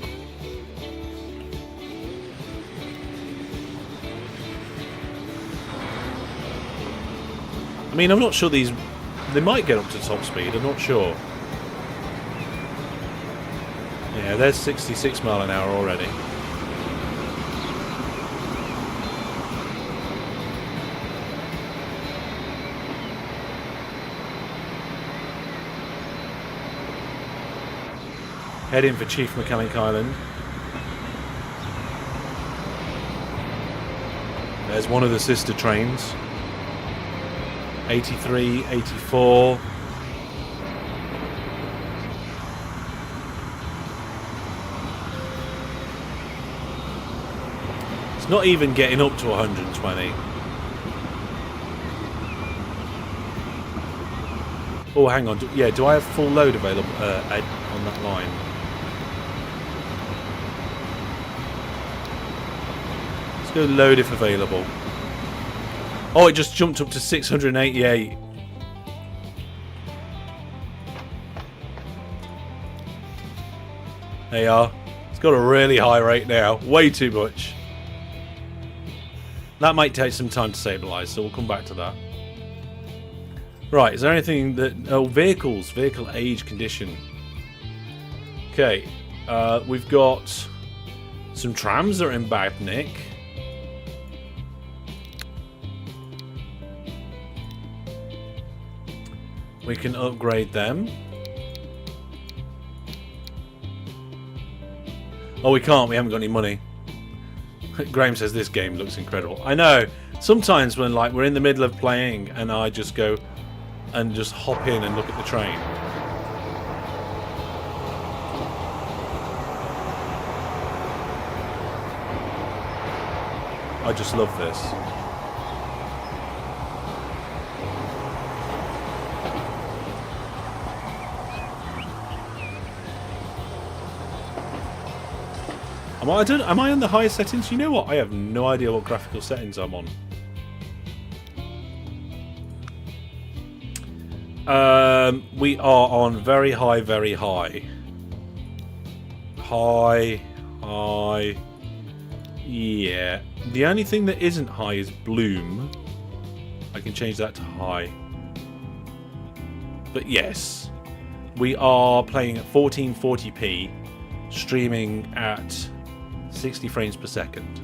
I mean, I'm not sure these... They might get up to top speed, I'm not sure. Yeah, there's 66 mile an hour already. Heading for Chief Mechanic Island. There's one of the sister trains. 83, 84. It's not even getting up to 120. Oh, hang on. Yeah, do I have full load available on that line? Let's go load if available. Oh, it just jumped up to 688. There you are. It's got a really high rate now. Way too much. That might take some time to stabilise, so we'll come back to that. Right, is there anything that... Oh, vehicles. Vehicle age condition. Okay. We've got some trams that are in bad nick. We can upgrade them. Oh, we can't. We haven't got any money. Graham says this game looks incredible. I know. Sometimes when like we're in the middle of playing and I just go and just hop in and look at the train. I just love this. Am I on the highest settings? You know what? I have no idea what graphical settings I'm on. We are on very high, very high. High. Yeah. The only thing that isn't high is bloom. I can change that to high. But yes, we are playing at 1440p, streaming at 60 frames per second.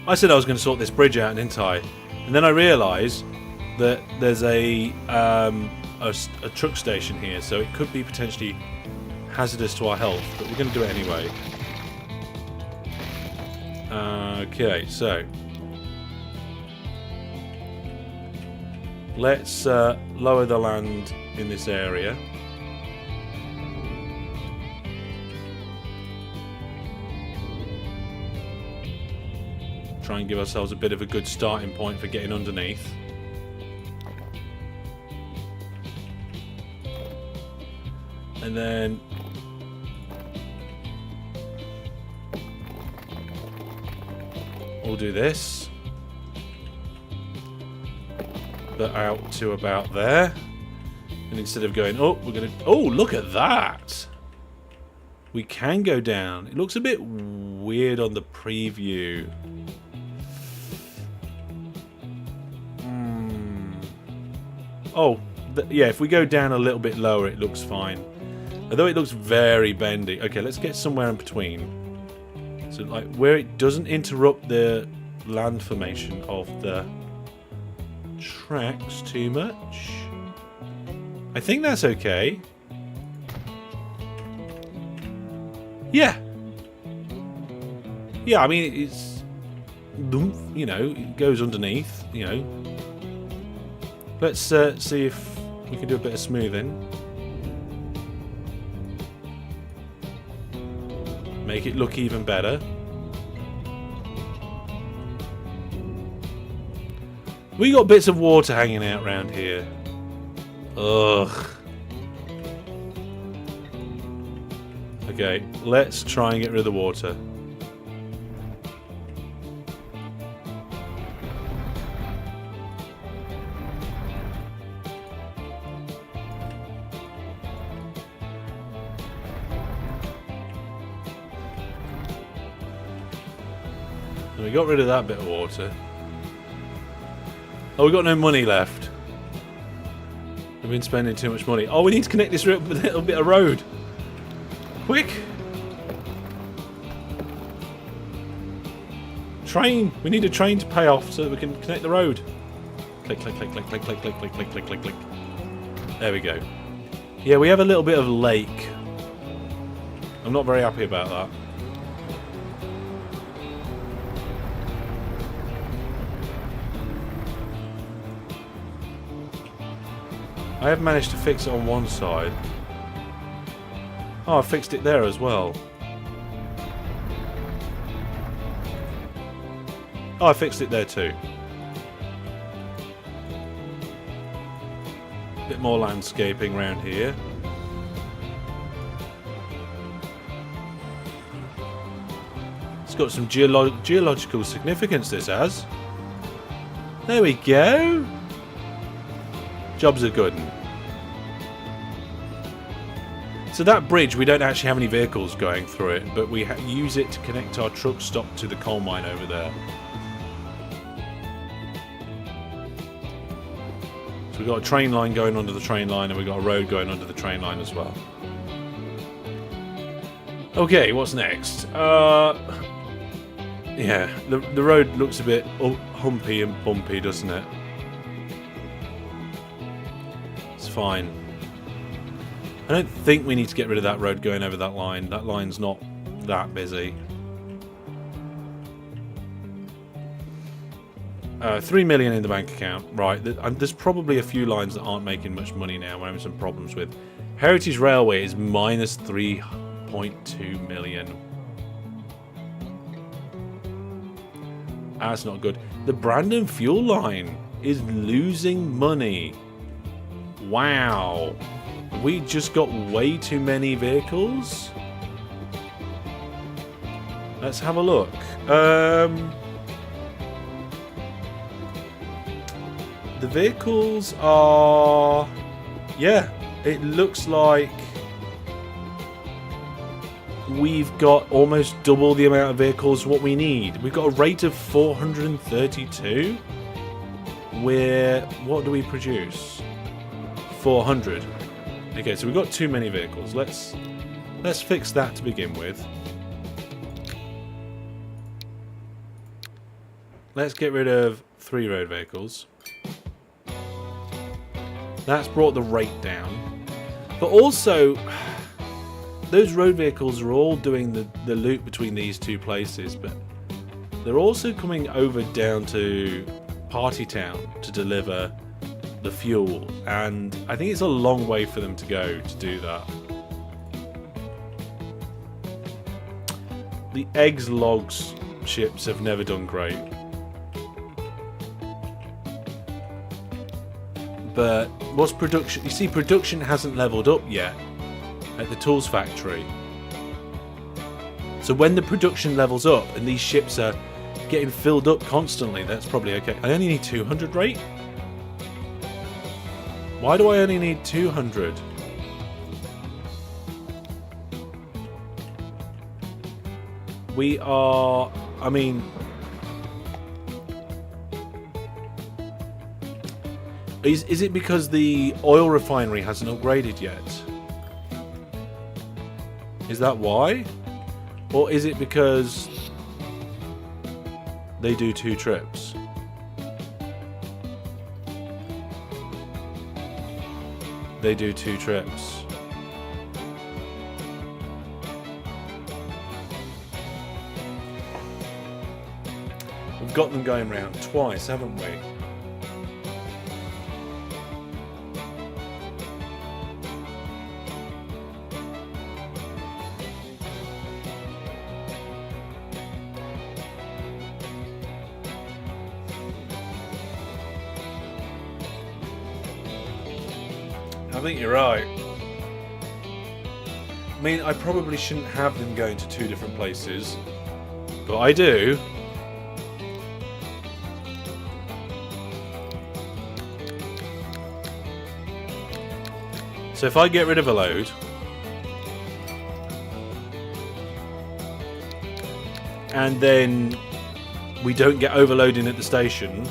I said I was going to sort this bridge out, didn't I? And then I realised that there's a truck station here, so it could be potentially hazardous to our health, but we're going to do it anyway. Okay, so let's lower the land in this area. Try and give ourselves a bit of a good starting point for getting underneath. And then we'll do this, but out to about there. And instead of going up, we're going to... Oh, look at that! We can go down. It looks a bit weird on the preview. Oh, yeah, if we go down a little bit lower, it looks fine. Although it looks very bendy. Okay, let's get somewhere in between. So, like, where it doesn't interrupt the land formation of the tracks too much. I think that's okay. Yeah. Yeah, I mean, it's... You know, it goes underneath, you know. Let's see if we can do a bit of smoothing. Make it look even better. We got bits of water hanging out around here. Ugh. Okay, let's try and get rid of the water. We got rid of that bit of water. Oh, we got no money left. We've been spending too much money. Oh, we need to connect this little bit of road. Quick! Train! We need a train to pay off so that we can connect the road. Click, click, click, click, click, click, click, click, click, click, click, click. There we go. Yeah, we have a little bit of lake. I'm not very happy about that. I have managed to fix it on one side. Oh, I fixed it there as well. Oh, I fixed it there too. Bit more landscaping around here. It's got some geological significance, this has. There we go. Jobs are good. So that bridge, we don't actually have any vehicles going through it, but we use it to connect our truck stop to the coal mine over there. So we've got a train line going under the train line, and we've got a road going under the train line as well. Okay, what's next? Yeah, the road looks a bit humpy and bumpy, doesn't it? It's fine. I don't think we need to get rid of that road going over that line. That line's not that busy. 3 million in the bank account. Right, there's probably a few lines that aren't making much money now. We're having some problems with. Heritage Railway is minus 3.2 million. That's not good. The Brandon Fuel Line is losing money. Wow. We just got way too many vehicles. Let's have a look. The vehicles are... Yeah, it looks like we've got almost double the amount of vehicles what we need. We've got a rate of 432. What do we produce? 400. Okay, so we've got too many vehicles. Let's fix that to begin with. Let's get rid of 3 road vehicles. That's brought the rate down. But also, those road vehicles are all doing the loop between these two places, but they're also coming over down to Party Town to deliver the fuel, and I think it's a long way for them to go to do that. The eggs logs ships have never done great, but what's production? You see, production hasn't leveled up yet at the tools factory. So when the production levels up and these ships are getting filled up constantly, that's probably okay. I only need 200 rate? Why do I only need 200? We are... I mean... Is it because the oil refinery hasn't upgraded yet? Is that why? Or is it because they do 2 trips? They do 2 trips. We've got them going round twice, haven't we? I think you're right. I mean, I probably shouldn't have them going to 2 different places, but I do. So if I get rid of a load, and then we don't get overloading at the station,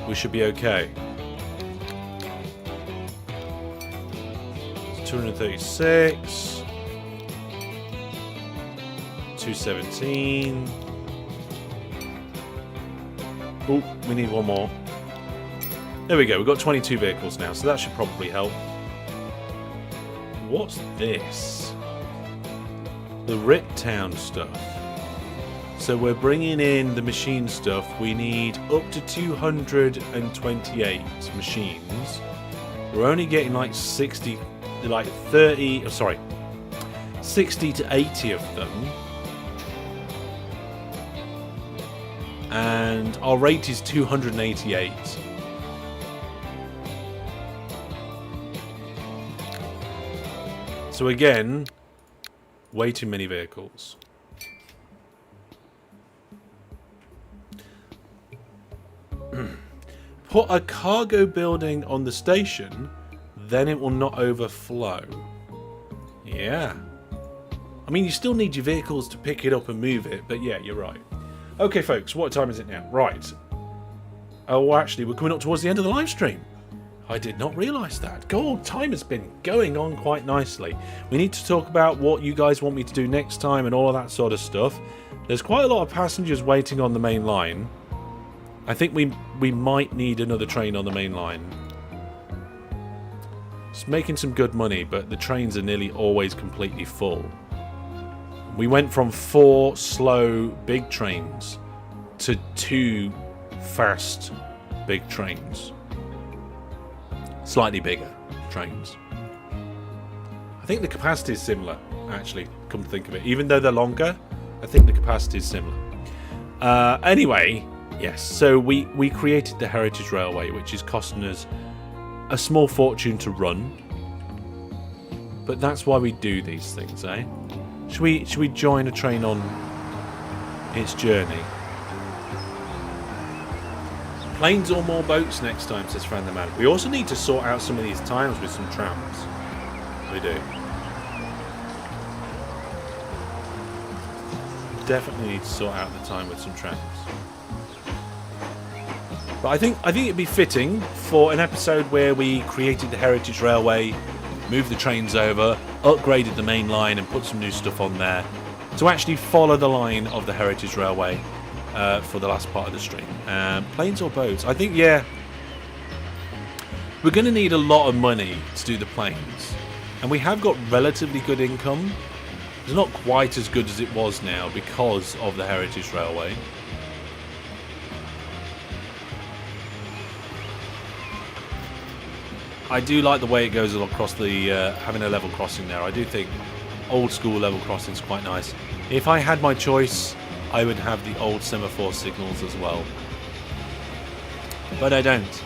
we should be okay. 236, 217. Oh, we need one more. There we go, we've got 22 vehicles now, so that should probably help. What's this? The Riptown stuff. So we're bringing in the machine stuff. We need up to 228 machines. We're only getting like 60... like 30, oh, sorry, 60 to 80 of them, and our rate is 288. So again, way too many vehicles. Put a cargo building on the station, then it will not overflow. Yeah. I mean, you still need your vehicles to pick it up and move it, but yeah, you're right. Okay, folks, what time is it now? Right. Oh, actually, we're coming up towards the end of the live stream. I did not realise that. God, time has been going on quite nicely. We need to talk about what you guys want me to do next time and all of that sort of stuff. There's quite a lot of passengers waiting on the main line. I think we might need another train on the main line. It's making some good money, but the trains are nearly always completely full. We went from 4 slow big trains to 2 fast big trains. Slightly bigger trains. I think the capacity is similar, actually, come to think of it. Even though they're longer, I think the capacity is similar. Anyway, yes, so we created the Heritage Railway, which is costing us a small fortune to run. But that's why we do these things, eh? Should we join a train on its journey? Planes or more boats next time, says Fran the Man. We also need to sort out some of these times with some trams. We do. Definitely need to sort out the time with some trams. But I think it'd be fitting for an episode where we created the Heritage Railway, moved the trains over, upgraded the main line and put some new stuff on there, to actually follow the line of the Heritage Railway. for the last part of the stream. Planes or boats? I think, yeah. We're going to need a lot of money to do the planes. And we have got relatively good income. It's not quite as good as it was now because of the Heritage Railway. I do like the way it goes across the, having a level crossing there. I do think old school level crossing is quite nice. If I had my choice, I would have the old semaphore signals as well. But I don't.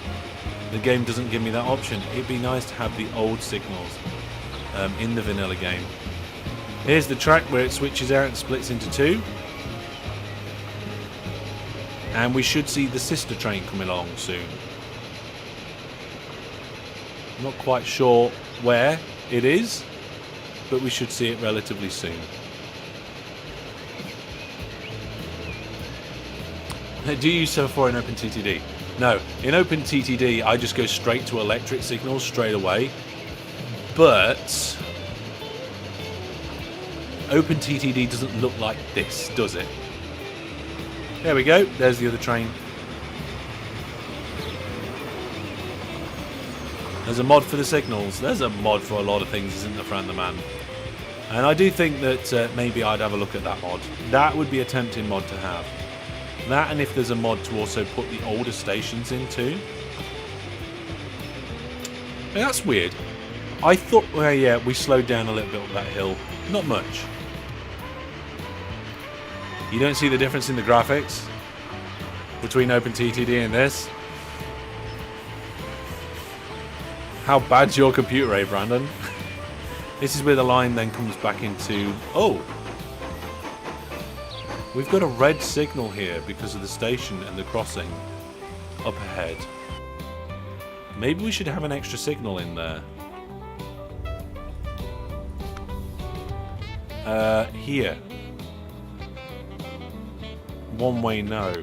The game doesn't give me that option. It'd be nice to have the old signals in the vanilla game. Here's the track where it switches out and splits into two. And we should see the sister train coming along soon. Not quite sure where it is, but we should see it relatively soon. Do you use semaphore in OpenTTD? No, in OpenTTD I just go straight to electric signals straight away. But OpenTTD doesn't look like this, does it? There we go. There's the other train. There's a mod for the signals. There's a mod for a lot of things, isn't there, Fran the Man? And I do think that maybe I'd have a look at that mod. That would be a tempting mod to have. That, and if there's a mod to also put the older stations in too. Now, that's weird. I thought, well, yeah, we slowed down a little bit on that hill. Not much. You don't see the difference in the graphics between OpenTTD and this? How bad's your computer, eh, Brandon? This is where the line then comes back into... Oh! We've got a red signal here because of the station and the crossing up ahead. Maybe we should have an extra signal in there. Here. One way no.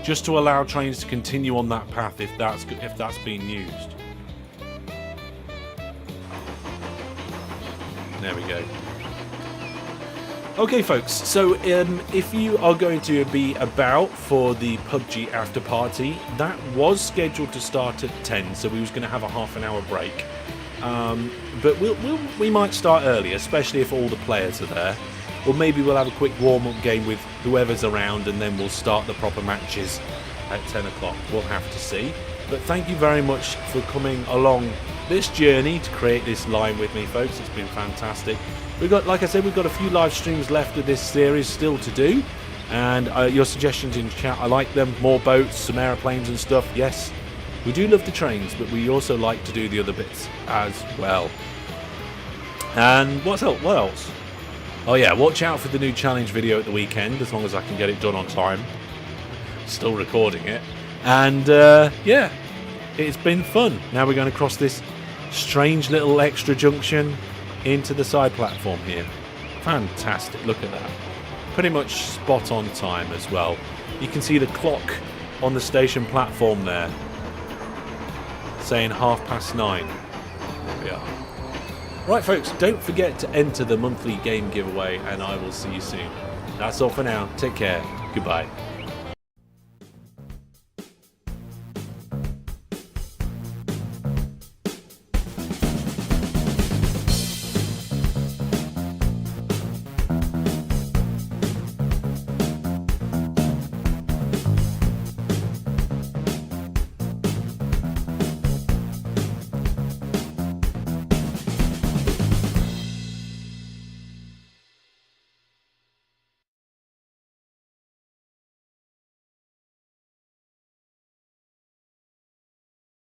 Just to allow trains to continue on that path if that's being used. There we go. Okay, folks. So if you are going to be about for the PUBG after party, that was scheduled to start at 10, so we was going to have a half an hour break. But we might start early, especially if all the players are there. Or maybe we'll have a quick warm-up game with whoever's around and then we'll start the proper matches at 10 o'clock. We'll have to see. But thank you very much for coming along this journey to create this line with me, folks. It's been fantastic. We've got, like I said, we've got a few live streams left of this series still to do. And your suggestions in chat, I like them. More boats, some aeroplanes and stuff. Yes, we do love the trains, but we also like to do the other bits as well. And what else? Oh yeah, watch out for the new challenge video at the weekend, as long as I can get it done on time. Still recording it. And yeah, it's been fun. Now we're going to cross this strange little extra junction into the side platform here. Fantastic, look at that. Pretty much spot on time as well. You can see the clock on the station platform there, saying 9:30. There we are. Right, folks, don't forget to enter the monthly game giveaway, and I will see you soon. That's all for now. Take care. Goodbye.